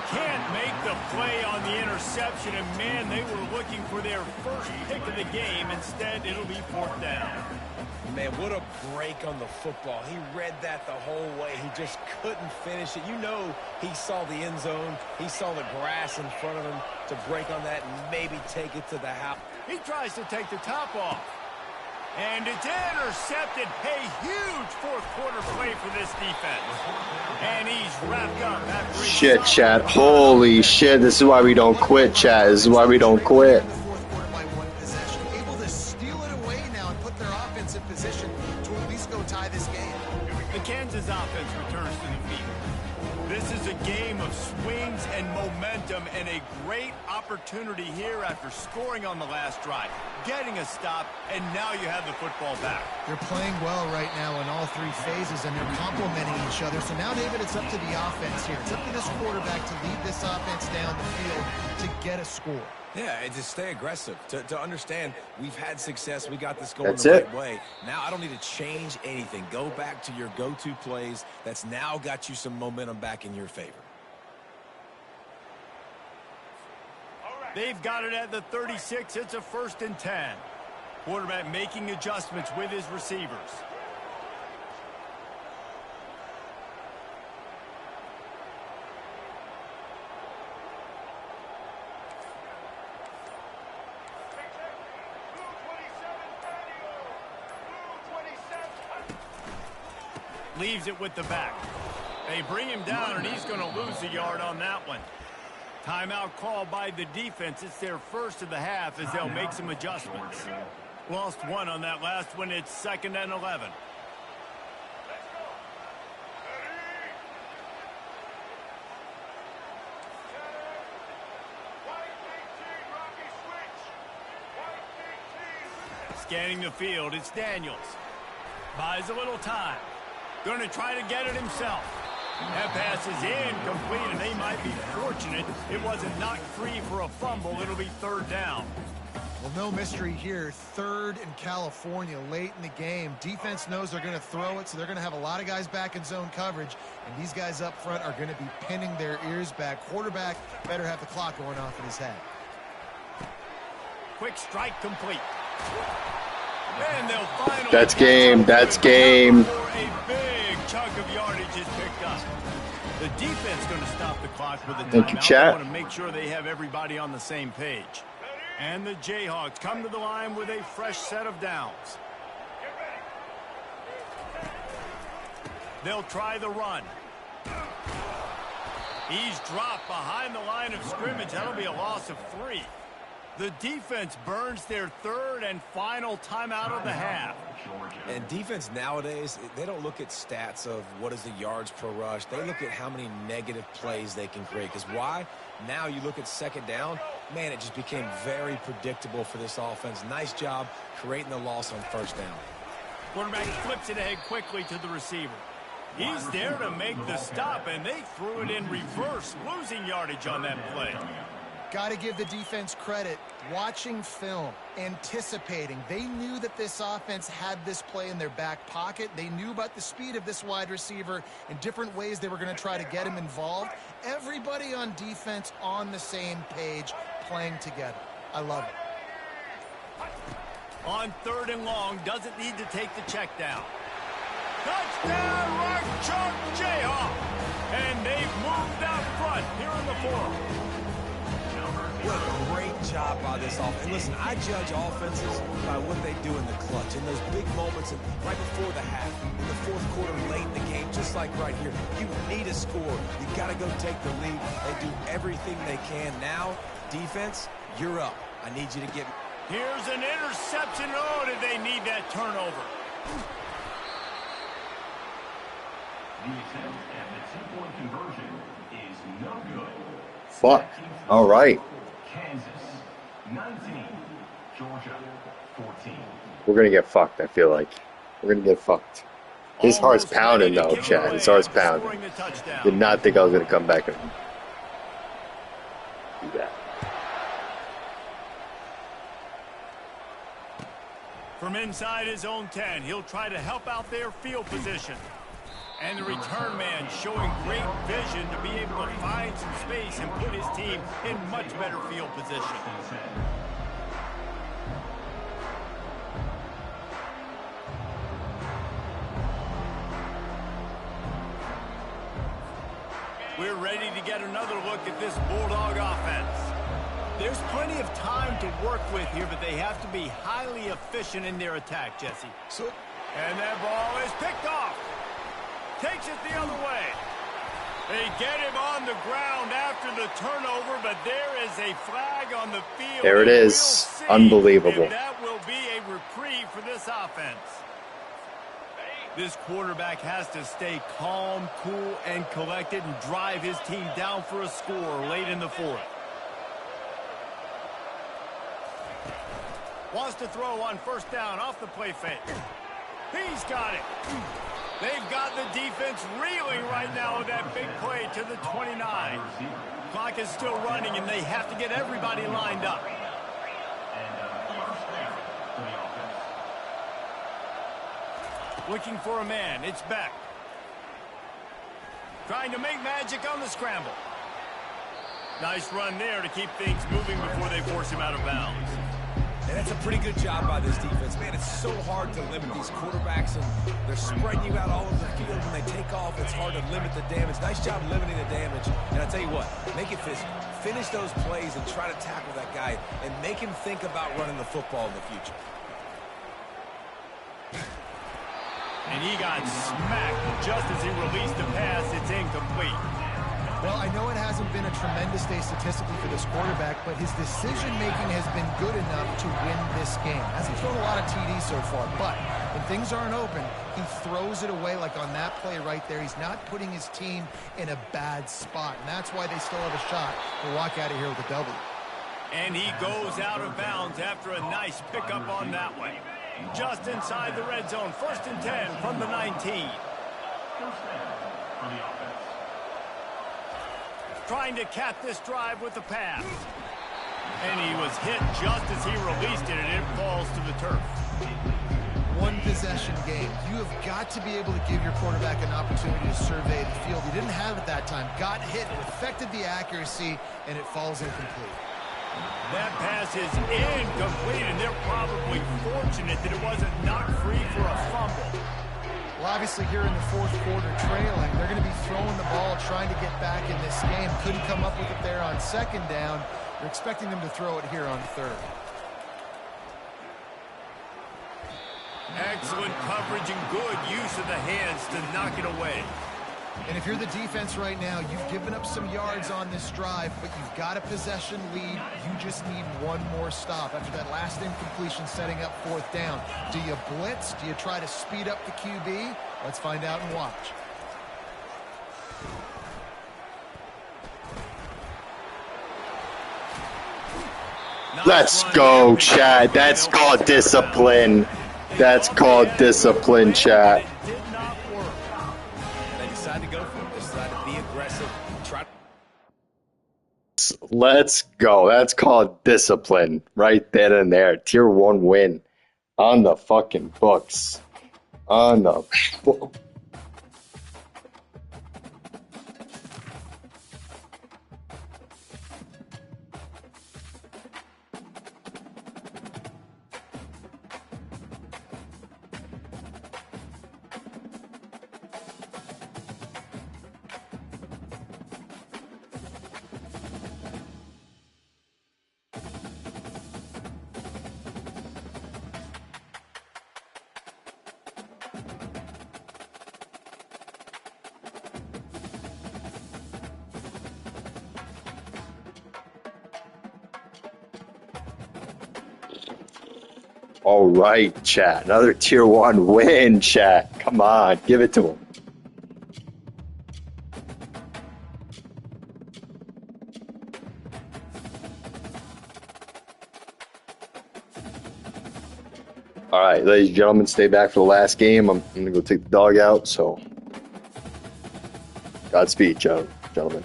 Can't make the play on the interception, and man, they were looking for their first pick of the game. Instead, it'll be 4th down. Man, what a break on the football. He read that the whole way. He just couldn't finish it. You know he saw the end zone. He saw the grass in front of him to break on that and maybe take it to the house. He tries to take the top off. And it's intercepted. A huge 4th-quarter play for this defense. And he's wrapped up after shit, chat. Holy shit. This is why we don't quit, chat. This is why we don't quit. Kansas offense returns to the field. This is a game of swings and momentum and a great opportunity here after scoring on the last drive, getting a stop, and now you have the football back. They're playing well right now in all 3 phases, and they're complementing each other. So now, David, it's up to the offense here. It's up to this quarterback to lead this offense down the field to get a score. Yeah, and to stay aggressive, to understand we've had success, we got this going That's the it. right way. Now I don't need to change anything. Go back to your go-to plays. That's now got you some momentum back in your favor. They've got it at the 36. It's a 1st and 10. Quarterback making adjustments with his receivers. Leaves it with the back. They bring him down, and he's going to lose a yard on that one. Timeout called by the defense. It's their first of the half as they'll make some adjustments. Lost 1 on that last one. It's 2nd and 11. Scanning the field, it's Daniels. Buys a little time. Going to try to get it himself. That pass is incomplete, and they might be fortunate it wasn't knocked free for a fumble. It'll be 3rd down. Well, no mystery here. 3rd in California late in the game. Defense knows they're going to throw it, so they're going to have a lot of guys back in zone coverage, and these guys up front are going to be pinning their ears back. Quarterback better have the clock going off in his head. Quick strike complete. And they'll finally That's game. That's game. A big chunk of yardage is picked up. The defense going to stop the clock with a timeout. Thank you, chat. Want to make sure they have everybody on the same page. And the Jayhawks come to the line with a fresh set of downs. They'll try the run. He's dropped behind the line of scrimmage. That'll be a loss of 3. The defense burns their third and final timeout of the half. And defense nowadays, they don't look at stats of what is the yards per rush. They look at how many negative plays they can create. Because why? Now you look at second down, man, it just became very predictable for this offense. Nice job creating the loss on first down. Quarterback flips it ahead quickly to the receiver. He's there to make the stop, and they threw it in reverse, losing yardage on that play. Got to give the defense credit. Watching film, anticipating. They knew that this offense had this play in their back pocket. They knew about the speed of this wide receiver and different ways they were going to try to get him involved. Everybody on defense on the same page, playing together. I love it. On 3rd and long, doesn't need to take the check down. Touchdown, Rock Chalk Jayhawk! And they've moved out front here in the 4th. What a great job by this offense. And listen, I judge offenses by what they do in the clutch, in those big moments, and right before the half, in the 4th quarter, late in the game, just like right here. You need a score. You got to go take the lead. They do everything they can. Now, defense, you're up. I need you to get. Here's an interception. Oh, did they need that turnover? The attempt at the 2-point conversion is no good. Fuck. All right. Kansas 19, Georgia 14. We're going to get fucked, I feel like. We're going to get fucked. His heart's pounding, though, Chad. His heart's pounding. Did not think I was going to come back and do that. From inside his own 10, he'll try to help out their field position. And the return man showing great vision to be able to find some space and put his team in much better field position. We're ready to get another look at this Bulldog offense. There's plenty of time to work with here, but they have to be highly efficient in their attack, Jesse. And that ball is picked off. Takes it the other way. They get him on the ground after the turnover, but there is a flag on the field. There it is. Unbelievable. And that will be a reprieve for this offense. This quarterback has to stay calm, cool, and collected and drive his team down for a score late in the 4th. Wants to throw on first down off the play fake. He's got it. They've got the defense reeling right now with that big play to the 29. Clock is still running, and they have to get everybody lined up. Looking for a man. It's Beck. Trying to make magic on the scramble. Nice run there to keep things moving before they force him out of bounds. And that's a pretty good job by this defense. Man, it's so hard to limit these quarterbacks, and they're spreading you out all over the field. When they take off, it's hard to limit the damage. Nice job limiting the damage. And I tell you what, make it physical. Finish those plays and try to tackle that guy and make him think about running the football in the future. And he got smacked just as he released the pass. It's incomplete. Well, I know it hasn't been a tremendous day statistically for this quarterback, but his decision-making has been good enough to win this game. Hasn't thrown a lot of TDs so far, but when things aren't open, he throws it away like on that play right there. He's not putting his team in a bad spot, and that's why they still have a shot to walk out of here with a W. And he goes out of bounds after a nice pickup on that one. Just inside the red zone, 1st and 10 from the 19. First down for the offense. Trying to cap this drive with the pass. And he was hit just as he released it, and it falls to the turf. One possession game. You have got to be able to give your quarterback an opportunity to survey the field. He didn't have it that time. Got hit. It affected the accuracy, and it falls incomplete. That pass is incomplete, and they're probably fortunate that it wasn't knocked free for a fumble. Well, obviously here in the 4th quarter trailing, they're going to be throwing the ball, trying to get back in this game. Couldn't come up with it there on 2nd down. You're expecting them to throw it here on third. Excellent coverage and good use of the hands to knock it away. And if you're the defense right now, you've given up some yards on this drive, but you've got a possession lead. You just need one more stop after that last incompletion setting up fourth down. Do you blitz? Do you try to speed up the QB? Let's find out and watch. Let's go, Chad. That's called discipline. That's called discipline, chat. They decided to go for it. They decided to be aggressive. Let's go. That's called discipline right then and there. Tier 1 win on the fucking books. On the All right, chat. Another tier 1 win, chat. Come on, give it to him. All right, ladies and gentlemen, stay back for the last game. I'm going to go take the dog out, so Godspeed, gentlemen.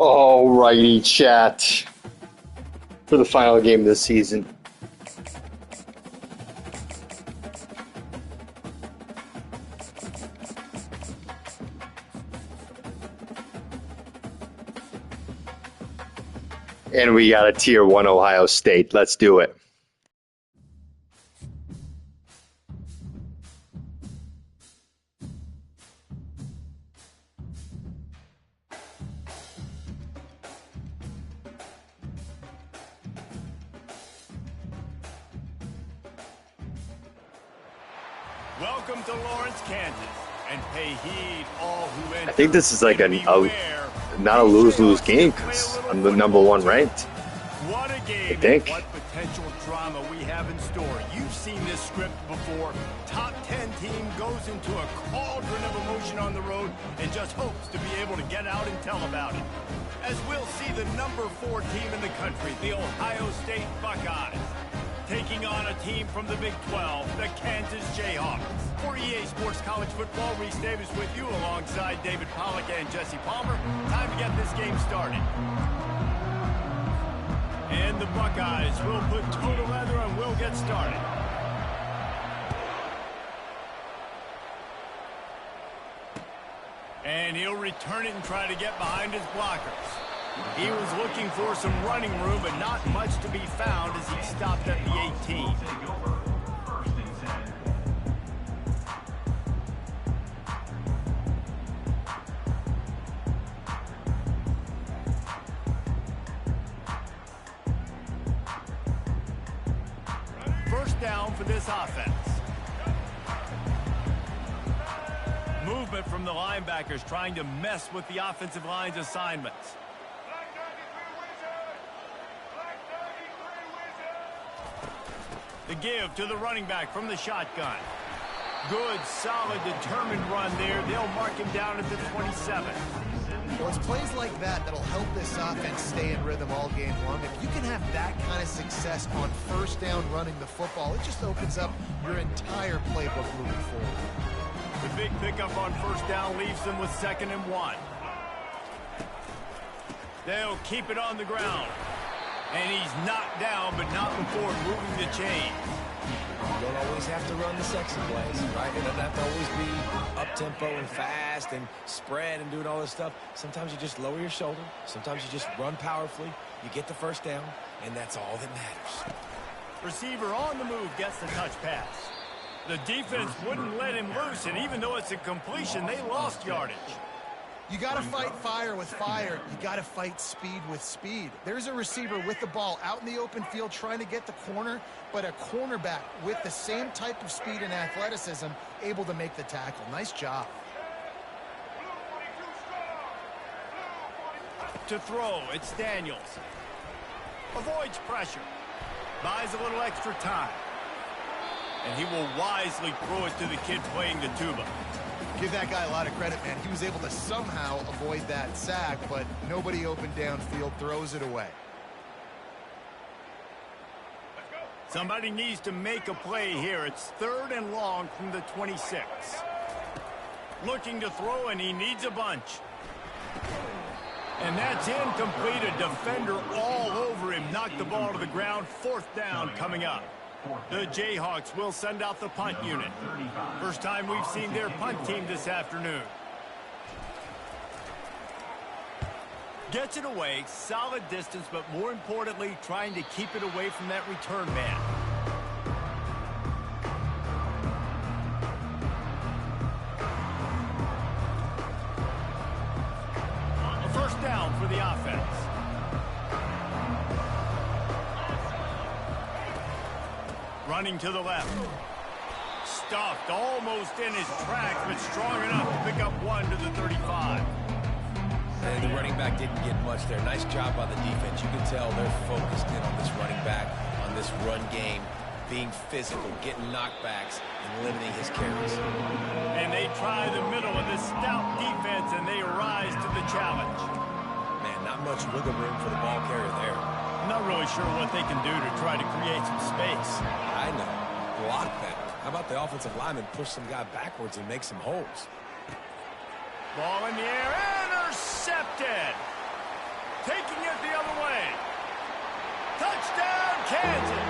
Alrighty, chat. For the final game of the season. And we got a Tier 1 Ohio State. Let's do it. Welcome to Lawrence, Kansas, and pay heed all who enter. I think this is like not a lose-lose game because I'm the number 1 ranked. What a game! I think. What potential drama we have in store. You've seen this script before. Top 10 team goes into a cauldron of emotion on the road and just hopes to be able to get out and tell about it. As we'll see the number 4 team in the country, the Ohio State Buckeyes, taking on a team from the Big 12, the Kansas Jayhawks. For EA Sports College Football, Reese Davis with you alongside David Pollack and Jesse Palmer. Time to get this game started. And the Buckeyes will put toe to leather and we'll get started. And he'll return it and try to get behind his blockers. He was looking for some running room, but not much to be found as he stopped at the 18. First down for this offense. Movement from the linebackers trying to mess with the offensive line's assignments. The give to the running back from the shotgun. Good, solid, determined run there. They'll mark him down at the 27. Well, it's plays like that that'll help this offense stay in rhythm all game long. If you can have that kind of success on first down running the football, it just opens up your entire playbook moving forward. The big pickup on first down leaves them with 2nd and 1. They'll keep it on the ground. And he's knocked down, but not before moving the chains. You don't always have to run the sexy plays, right? It doesn't have to always be up-tempo and fast and spread and doing all this stuff. Sometimes you just lower your shoulder. Sometimes you just run powerfully. You get the first down, and that's all that matters. Receiver on the move gets the touch pass. The defense wouldn't let him loose, and even though it's a completion, they lost yardage. You got to fight fire with fire. You got to fight speed with speed. There's a receiver with the ball out in the open field trying to get the corner, but a cornerback with the same type of speed and athleticism able to make the tackle. Nice job. To throw, it's Daniels. Avoids pressure. Buys a little extra time. And he will wisely throw it to the kid playing the tuba. Give that guy a lot of credit, man. He was able to somehow avoid that sack, but nobody open downfield, throws it away. Somebody needs to make a play here. It's 3rd and long from the 26. Looking to throw, and he needs a bunch. And that's incomplete. A defender all over him. Knocked the ball to the ground. 4th down coming up. The Jayhawks will send out the punt unit. First time we've seen their punt team this afternoon. Gets it away, solid distance, but more importantly, trying to keep it away from that return man. A first down for the offense. Running to the left. Stuffed almost in his tracks, but strong enough to pick up 1 to the 35. And the running back didn't get much there. Nice job by the defense. You can tell they're focused in on this running back, on this run game, being physical, getting knockbacks, and limiting his carries. And they try the middle of this stout defense, and they rise to the challenge. Man, not much wiggle room for the ball carrier there. I'm not really sure what they can do to try to create some space. I know. Block that. How about the offensive lineman push some guy backwards and make some holes? Ball in the air, intercepted. taking it the other way. Touchdown, Kansas.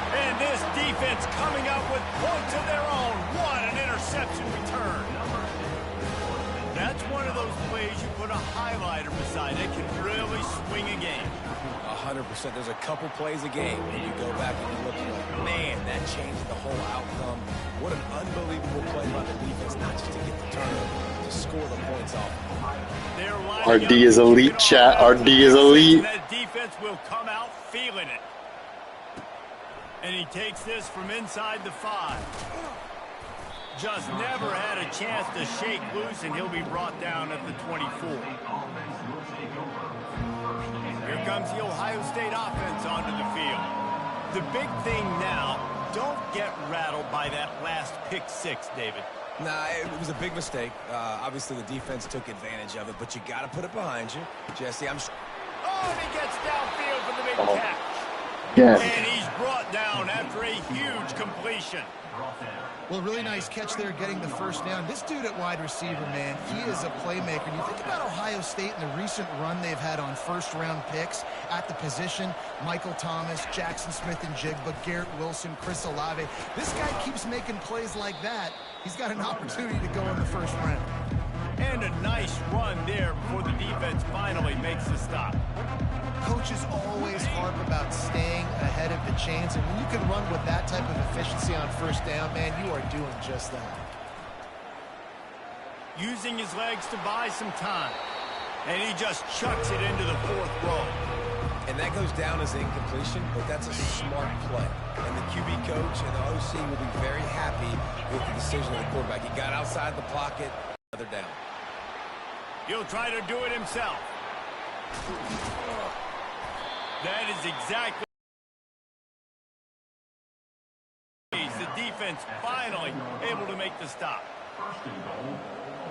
And this defense coming up with points of their own. What an interception return. That's one of those plays you put a highlighter beside. It can really swing a game. 100%. There's a couple plays a game, and you go back and you look and you're like, man, that changed the whole outcome. What an unbelievable play by the defense, not just to get the turnover, to score the points off. RD is elite, chat. RD is elite. That defense will come out feeling it. And he takes this from inside the 5. Just never had a chance to shake loose, and he'll be brought down at the 24. Here comes the Ohio State offense onto the field. The big thing now, don't get rattled by that last pick 6, David. Nah, it was a big mistake. Obviously, the defense took advantage of it, but you got to put it behind you. Jesse, Oh, and he gets downfield for the big catch. Yes. And he's brought down after a huge completion. Well, really nice catch there getting the first down. This dude at wide receiver, man, he is a playmaker. And you think about Ohio State and the recent run they've had on first-round picks at the position. Michael Thomas, Jackson Smith and Jigba, Garrett Wilson, Chris Olave. This guy keeps making plays like that. He's got an opportunity to go in the first round. And a nice run there before the defense finally makes the stop. Coaches always harp about staying ahead of the chains, and when you can run with that type of efficiency on first down, man, you are doing just that. Using his legs to buy some time, and he just chucks it into the 4th row. and that goes down as incompletion, but that's a smart play. And the QB coach and the OC will be very happy with the decision of the quarterback. He got outside the pocket, another down. He'll try to do it himself. That is exactly. The defense finally able to make the stop. First and goal,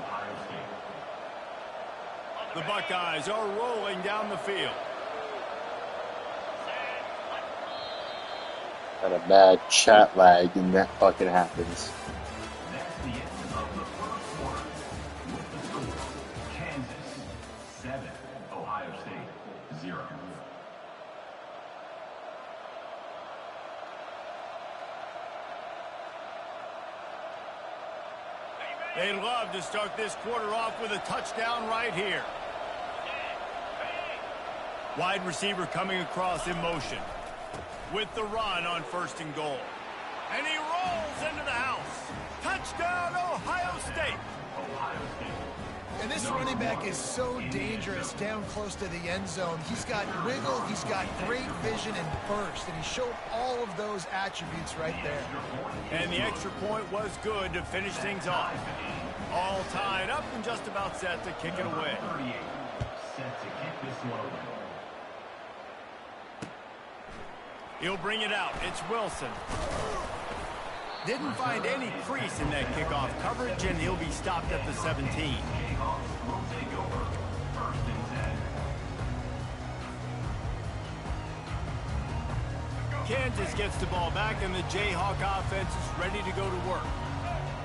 Ohio State. The Buckeyes are rolling down the field. Got a bad chat lag, and that fucking happens. That's the end of the first quarter. With the score, Kansas 7, Ohio State 0. They'd love to start this quarter off with a touchdown right here. Wide receiver coming across in motion. With the run on first and goal. And he rolls into the house. Touchdown, Ohio State. Ohio State. And this running back is so dangerous down close to the end zone. He's got wiggle, he's got great vision and burst, and he showed all of those attributes right there. And the extra point was good to finish things off. All tied up and just about set to kick it away. 38, set to kick this one away. He'll bring it out. It's Wilson. Didn't find any crease in that kickoff coverage, and he'll be stopped at the 17. Jayhawks will take over. First and 10. Kansas gets the ball back, and the Jayhawk offense is ready to go to work.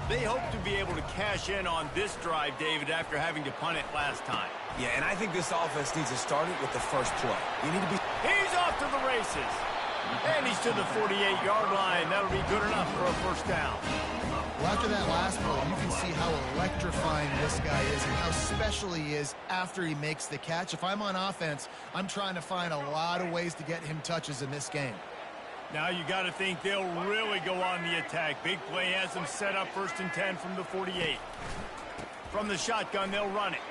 They hope to be able to cash in on this drive, David, after having to punt it last time. Yeah, and I think this offense needs to start it with the first play. You need to be... He's off to the races. And he's to the 48-yard line. That'll be good enough for a first down. Well, after that last play, you can see how electrifying this guy is and how special he is after he makes the catch. If I'm on offense, I'm trying to find a lot of ways to get him touches in this game. Now you got to think they'll really go on the attack. Big play has them set up first and 10 from the 48. From the shotgun, they'll run it.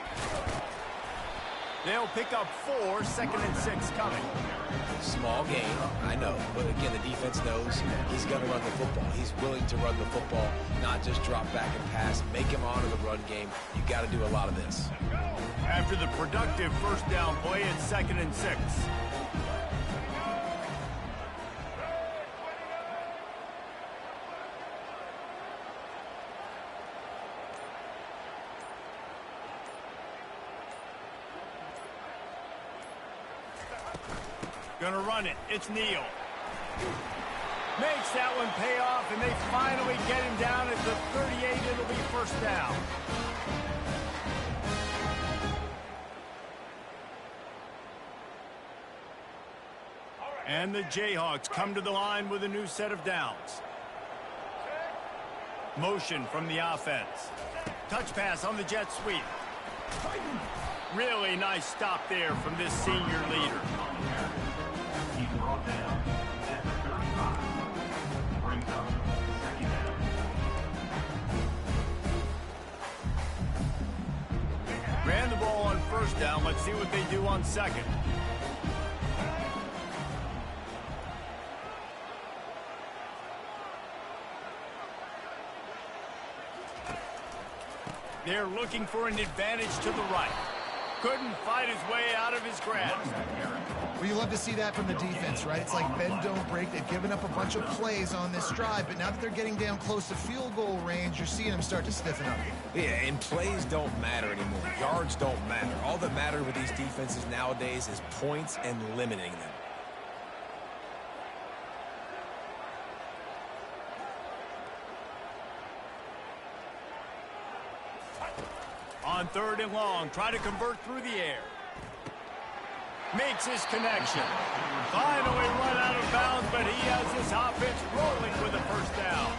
They'll pick up 4, second and 6 coming. Small game, I know, but again, the defense knows he's going to run the football. He's willing to run the football, not just drop back and pass, make him honor the run game. You got to do a lot of this. After the productive first down play, it's second and 6. Gonna run it. It's Neal. Makes that one pay off, and they finally get him down at the 38. It'll be first down. And the Jayhawks come to the line with a new set of downs. Motion from the offense. Touch pass on the jet sweep. Really nice stop there from this senior leader. He's brought down at the 35. Brings up second down. Ran the ball on first down. Let's see what they do on second. They're looking for an advantage to the right. Couldn't fight his way out of his grasp. Well, you love to see that from the defense, right? It's like bend, don't break. They've given up a bunch of plays on this drive, but now that they're getting down close to field goal range, you're seeing them start to stiffen up. Yeah, and plays don't matter anymore. Yards don't matter. All that matters with these defenses nowadays is points and limiting them. On third and long, try to convert through the air. Makes his connection. Finally run out of bounds, but he has this offense rolling with a first down.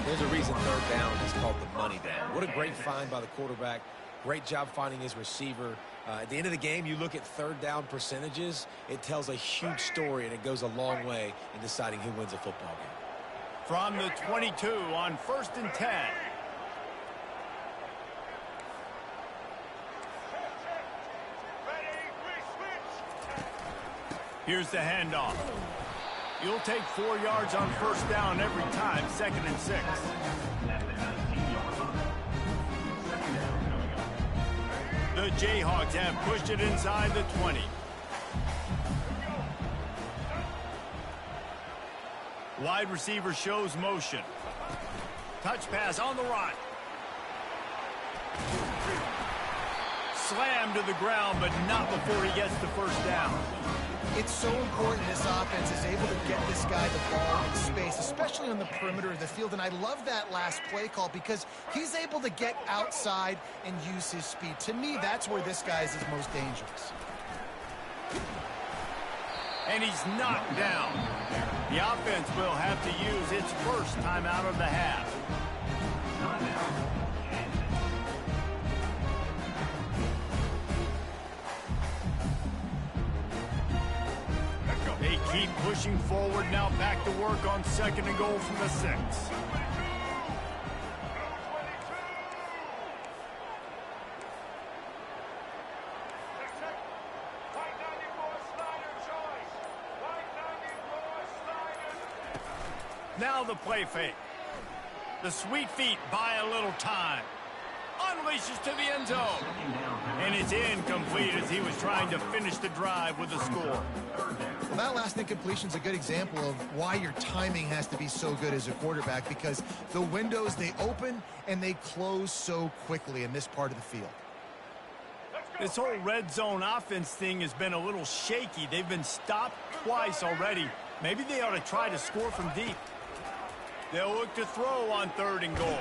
There's a reason third down is called the money down. What a great find by the quarterback. Great job finding his receiver. At the end of the game, you look at third down percentages. It tells a huge story, and it goes a long way in deciding who wins a football game. From the 22 on 1st and 10. Here's the handoff. You'll take 4 yards on first down every time, 2nd and 6. The Jayhawks have pushed it inside the 20. Wide receiver shows motion. Touch pass on the run. Slammed to the ground, but not before he gets the first down. It's so important this offense is able to get this guy the ball in space, especially on the perimeter of the field. And I love that last play call because he's able to get outside and use his speed. To me, that's where this guy is his most dangerous. And he's knocked down. The offense will have to use its first timeout of the half. They keep pushing forward, now back to work on 2nd and goal from the 6. Now the play fake. The sweet feet buy a little time. Unleashes to the end zone. And it's incomplete as he was trying to finish the drive with a score. Well, that last incompletion is a good example of why your timing has to be so good as a quarterback, because the windows, they open and they close so quickly in this part of the field. This whole red zone offense thing has been a little shaky. They've been stopped twice already. Maybe they ought to try to score from deep. They'll look to throw on 3rd and goal.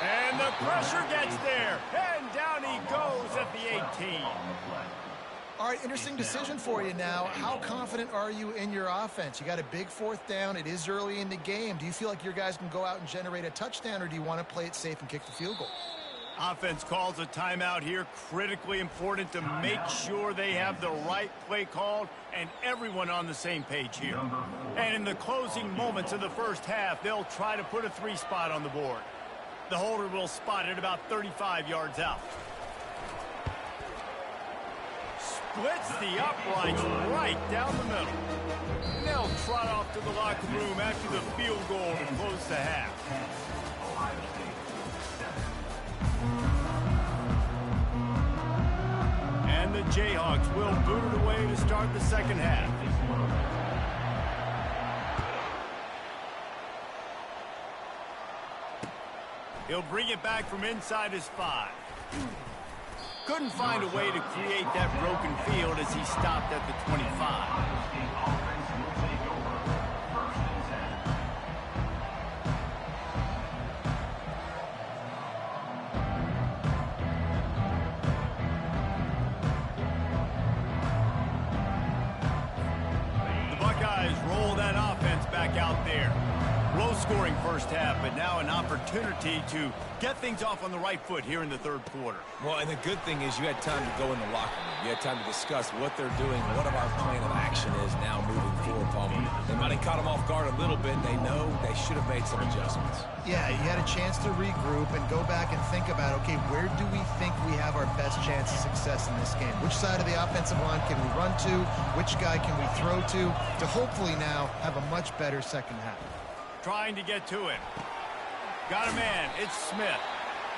And the pressure gets there. And down he goes at the 18. All right, interesting decision for you now. How confident are you in your offense? You got a big 4th down. It is early in the game. Do you feel like your guys can go out and generate a touchdown, or do you want to play it safe and kick the field goal? Offense calls a timeout here. Critically important to make sure they have the right play called and everyone on the same page here. And in the closing moments of the first half, they'll try to put a 3 spot on the board. The holder will spot it about 35 yards out. Splits the uprights right down the middle. And they'll trot off to the locker room after the field goal to close the half. And the Jayhawks will boot it away to start the second half. He'll bring it back from inside his 5. Couldn't find a way to create that broken field as he stopped at the 25. low-scoring first half, but now an opportunity to get things off on the right foot here in the third quarter. Well, and the good thing is you had time to go in the locker room. You had time to discuss what they're doing, what our plan of action is now moving forward, Palmer. They might have caught them off guard a little bit. They know they should have made some adjustments. Yeah, you had a chance to regroup and go back and think about, okay, where do we think we have our best chance of success in this game? Which side of the offensive line can we run to? Which guy can we throw to hopefully now have a much better second half? Trying to get to him. Got a man. It's Smith.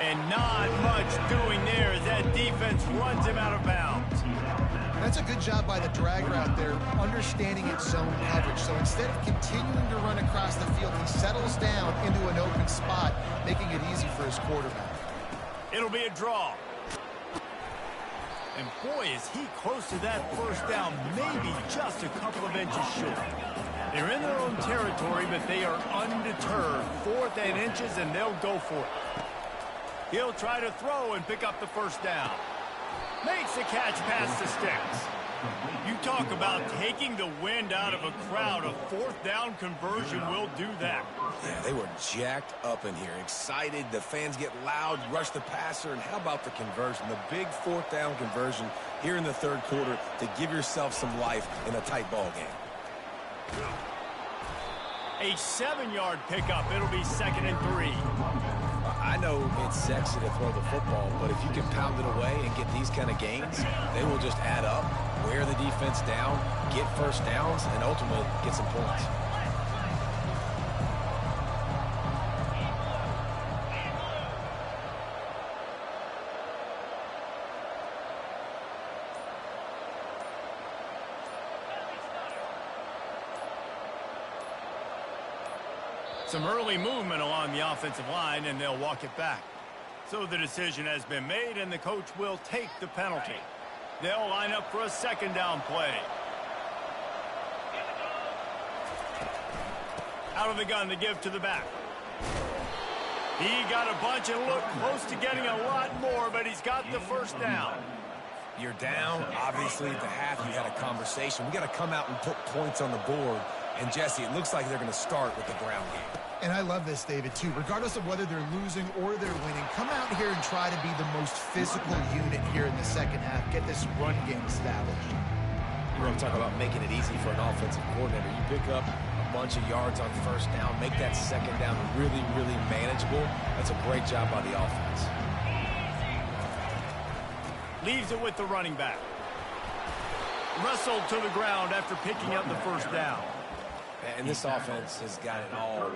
And not much doing there as that defense runs him out of bounds. That's a good job by the drag route there, understanding its zone coverage. So instead of continuing to run across the field, he settles down into an open spot, making it easy for his quarterback. It'll be a draw. And boy, is he close to that first down, maybe just a couple of inches short. They're in their own territory, but they are undeterred. 4th and inches, and they'll go for it. He'll try to throw and pick up the first down. Makes the catch past the sticks. You talk about taking the wind out of a crowd. A 4th down conversion will do that. Yeah, they were jacked up in here, excited. The fans get loud, rush the passer, and how about the conversion? The big 4th down conversion here in the third quarter to give yourself some life in a tight ball game. A 7-yard pickup. It'll be 2nd and 3. I know it's sexy to throw the football, but if you can pound it away and get these kind of gains, they will just add up, wear the defense down, get first downs, and ultimately get some points. Some early movement along the offensive line, and they'll walk it back. So the decision has been made, and the coach will take the penalty. They'll line up for a 2nd down play. Out of the gun to give to the back. He got a bunch and looked close to getting a lot more, but he's got the first down. You're down. Obviously, at the half, you had a conversation. We got to come out and put points on the board. And, Jesse, it looks like they're going to start with the ground game. And I love this, David, too. Regardless of whether they're losing or they're winning, come out here and try to be the most physical unit here in the second half. Get this run game established. You want to talk about making it easy for an offensive coordinator. You pick up a bunch of yards on first down, make that second down really, really manageable. That's a great job by the offense. Leaves it with the running back. Wrestled to the ground after picking up the first down. And this offense has got it all.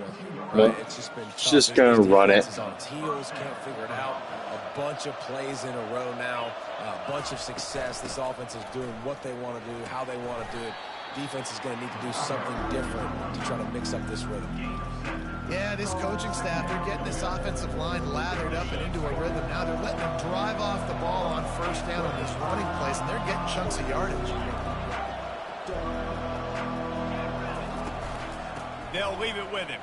Right? It's just been tough. Just going to run it. On its heels, can't figure it out. A bunch of plays in a row now, a bunch of success. This offense is doing what they want to do, how they want to do it. Defense is going to need to do something different to try to mix up this rhythm. Yeah, this coaching staff, they're getting this offensive line lathered up and into a rhythm. Now they're letting them drive off the ball on first down on these running plays, and they're getting chunks of yardage. They'll leave it with him.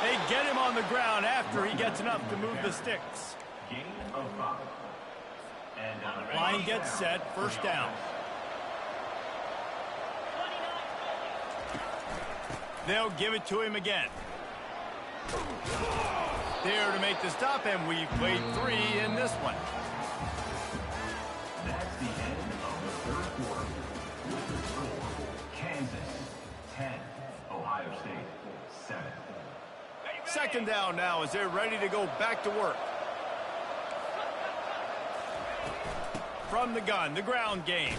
They get him on the ground after he gets enough to move the sticks. Gain of 5. And Line gets set, first down. They'll give it to him again. There to make the stop, and we've played 3 in this one. That's the end of the third quarter. With the score, Kansas 10, Ohio State 7. 2nd down now as they're ready to go back to work. From the gun, the ground game.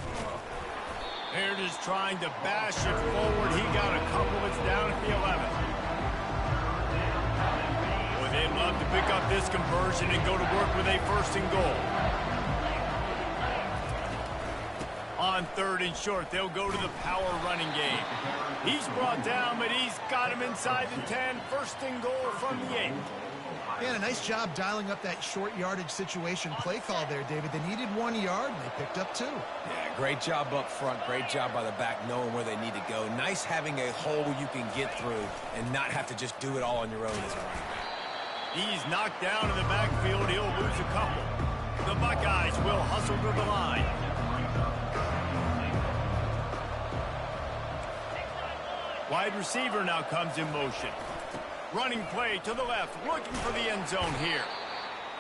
They're just trying to bash it forward. He got a couple. It's down at the 11. Boy, they'd love to pick up this conversion and go to work with a 1st and goal. On 3rd and short, they'll go to the power running game. He's brought down, but he's got him inside the 10. 1st and goal from the 8. Yeah, a nice job dialing up that short yardage situation play call there, David. They needed 1 yard, and they picked up 2. Yeah, great job up front. Great job by the back knowing where they need to go. Nice having a hole you can get through and not have to just do it all on your own as a running back. He's knocked down in the backfield. He'll lose a couple. The Buckeyes will hustle to the line. Wide receiver now comes in motion. Running play to the left, looking for the end zone here.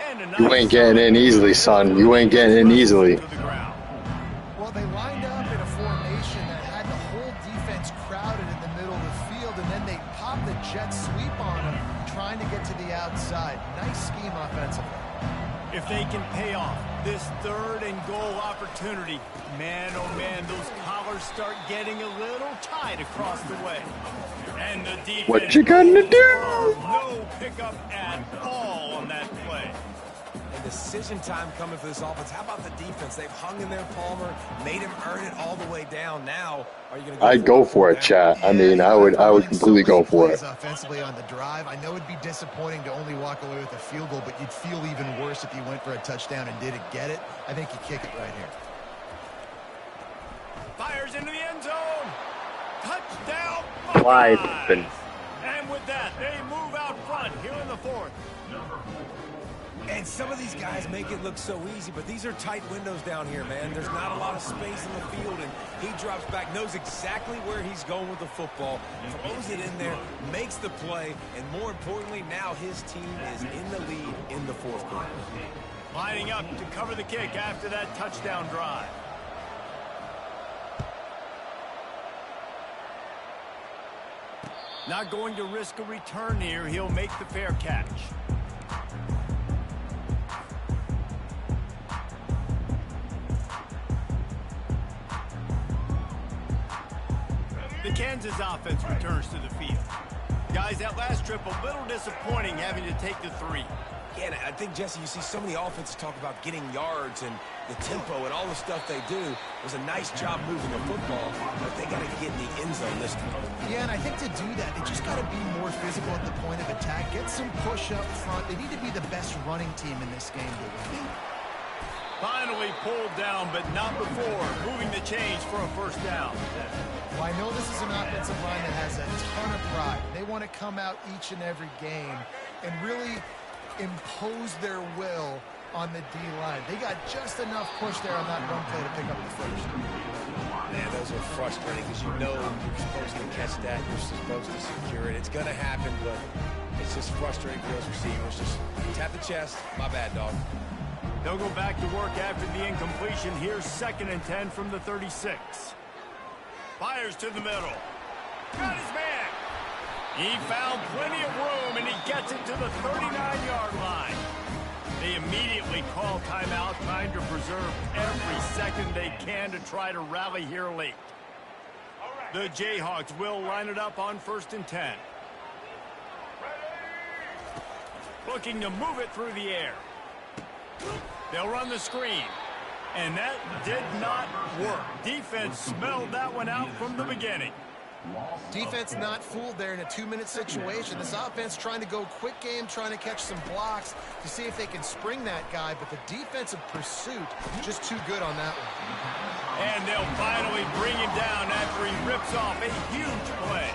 And a nice You ain't getting in easily, son. You ain't getting in easily. Well, they lined up in a formation that had the whole defense crowded in the middle of the field, and then they popped the jet sweep on them, trying to get to the outside. Nice scheme offensively. If they can pay off this 3rd and goal opportunity, man, oh man, those collars start getting a little tight across the way. And the defense, what you gonna do? No pickup at all on that play. And decision time coming for this offense. How about the defense? They've hung in there, Palmer, made him earn it all the way down. Now, are you going to I'd go for it, chat. I mean, I would completely go for it. Offensively on the drive, I know it'd be disappointing to only walk away with a field goal, but you'd feel even worse if you went for a touchdown and didn't get it. I think you kick it right here. Fires into the end zone. Touchdown. Wide Buckeyes. open. And with that, they move out front here in the 4th. And some of these guys make it look so easy, but these are tight windows down here, man. There's not a lot of space in the field, and he drops back, knows exactly where he's going with the football, throws it in there, makes the play, and more importantly, now his team is in the lead in the 4th quarter. Lining up to cover the kick after that touchdown drive. Not going to risk a return here. He'll make the fair catch. The Kansas offense returns to the field. Guys, that last trip a little disappointing having to take the 3. Yeah, and I think, Jesse, you see so many offenses talk about getting yards and the tempo and all the stuff they do. It was a nice job moving the football, but they got to get in the end zone this time. Yeah, and I think to do that, they just got to be more physical at the point of attack. Get some push up front. They need to be the best running team in this game to win. Finally pulled down, but not before moving the chains for a 1st down. Well, I know this is an offensive line that has a ton of pride. They want to come out each and every game and really impose their will on the D-line. They got just enough push there on that run play to pick up the 1st. Man, those are frustrating because you know you're supposed to catch that. You're supposed to secure it. It's going to happen, but it's just frustrating for those receivers. Just tap the chest. My bad, dog. They'll go back to work after the incompletion. Here's 2nd and 10 from the 36. Fires to the middle. Got his man. He found plenty of room, and he gets it to the 39-yard line. They immediately call timeout, trying to preserve every second they can to try to rally here late. The Jayhawks will line it up on 1st and 10. Looking to move it through the air. They'll run the screen. And that did not work. Defense smelled that one out from the beginning. Defense not fooled there in a 2-minute situation. This offense trying to go quick game, trying to catch some blocks to see if they can spring that guy, but the defensive pursuit just too good on that one. And they'll finally bring him down after he rips off a huge play.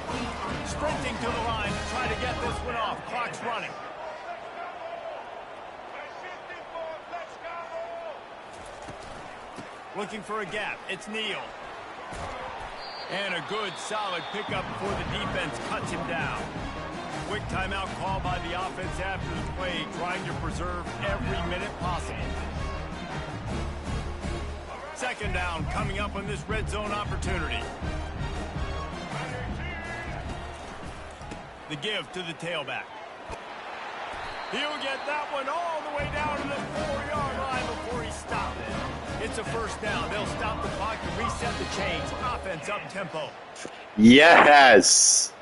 Sprinting to the line to try to get this one off. Clock's running. Looking for a gap. It's Neal. And a good, solid pickup before the defense cuts him down. Quick timeout call by the offense after the play, trying to preserve every minute possible. 2nd down coming up on this red zone opportunity. The give to the tailback. He'll get that one all the way down to the 4-yard line before he stops. It's a 1st down. They'll stop the clock to reset the chains. Offense up tempo. Yes.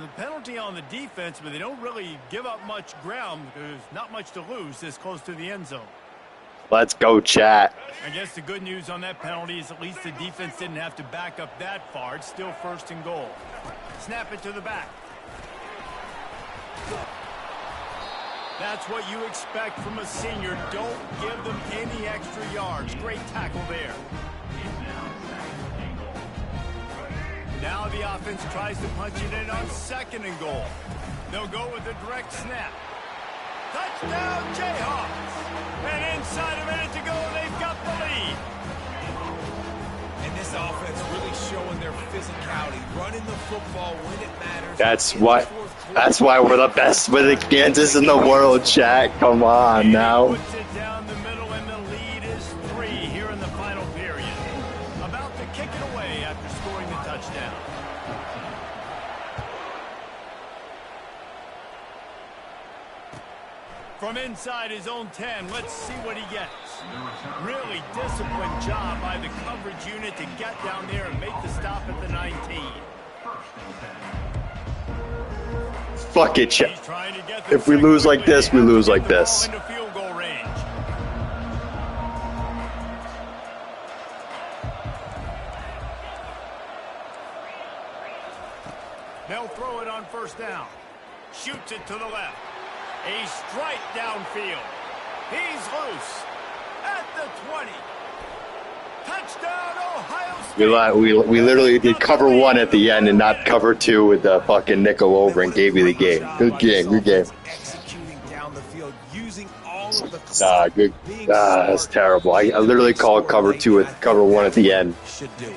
The penalty on the defense, but they don't really give up much ground. There's not much to lose this close to the end zone. Let's go, chat. I guess the good news on that penalty is at least the defense didn't have to back up that far. It's still 1st and goal. Snap it to the back. That's what you expect from a senior. Don't give them any extra yards. Great tackle there. Now the offense tries to punch it in on 2nd and goal. They'll go with a direct snap. Touchdown, Jayhawks! And inside a minute to go, they've got the lead. And this This offense really showing their physicality, running the football when it matters. That's why we're the best with the Kansas in the world, chat. Come on now. Puts it down the middle, and the lead is 3 here in the final period. About to kick it away after scoring the touchdown. From inside his own 10, let's see what he gets. Really disciplined job by the coverage unit to get down there and make the stop at the 19. Fuck it, chat. If we lose like this, we lose like this. Into field goal range. They'll throw it on first down. Shoots it to the left. A strike downfield. He's loose at the 20. Touchdown, Ohio State. We literally did cover 1 at the end and not cover 2 with the fucking nickel over and gave you the game. Good game, good game. Executing down the field, using all of the Good. That's terrible. I literally called cover 2 with cover 1 at the end. should do.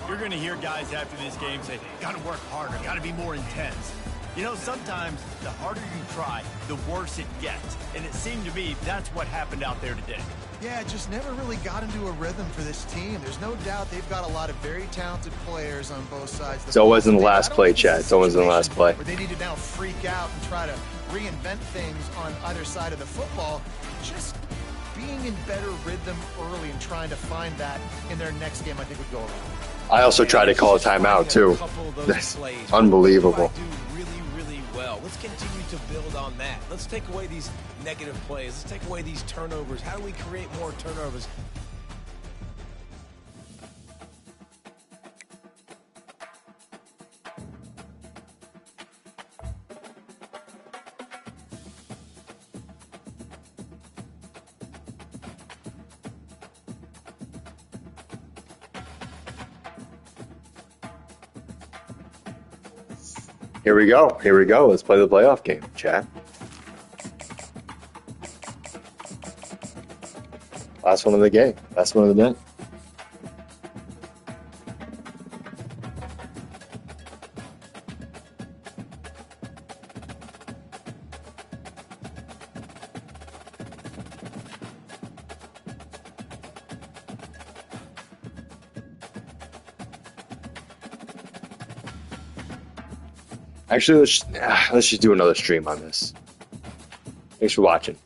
You're going to hear guys after this game say, got to work harder, got to be more intense. You know, sometimes the harder you try, the worse it gets. And it seemed to me that's what happened out there today. Yeah, just never really got into a rhythm for this team. There's no doubt they've got a lot of very talented players on both sides. So it wasn't the last play, Chad. So it wasn't the last play. Where they need to now freak out and try to reinvent things on either side of the football. Just being in better rhythm early and trying to find that in their next game, I think would go around. I also tried to call a timeout, too. That's unbelievable. Well, let's continue to build on that. Let's take away these negative plays. Let's take away these turnovers. How do we create more turnovers? Here we go. Here we go. Let's play the playoff game, chat. Last one of the game. Last one of the night. Actually, let's just do another stream on this. Thanks for watching.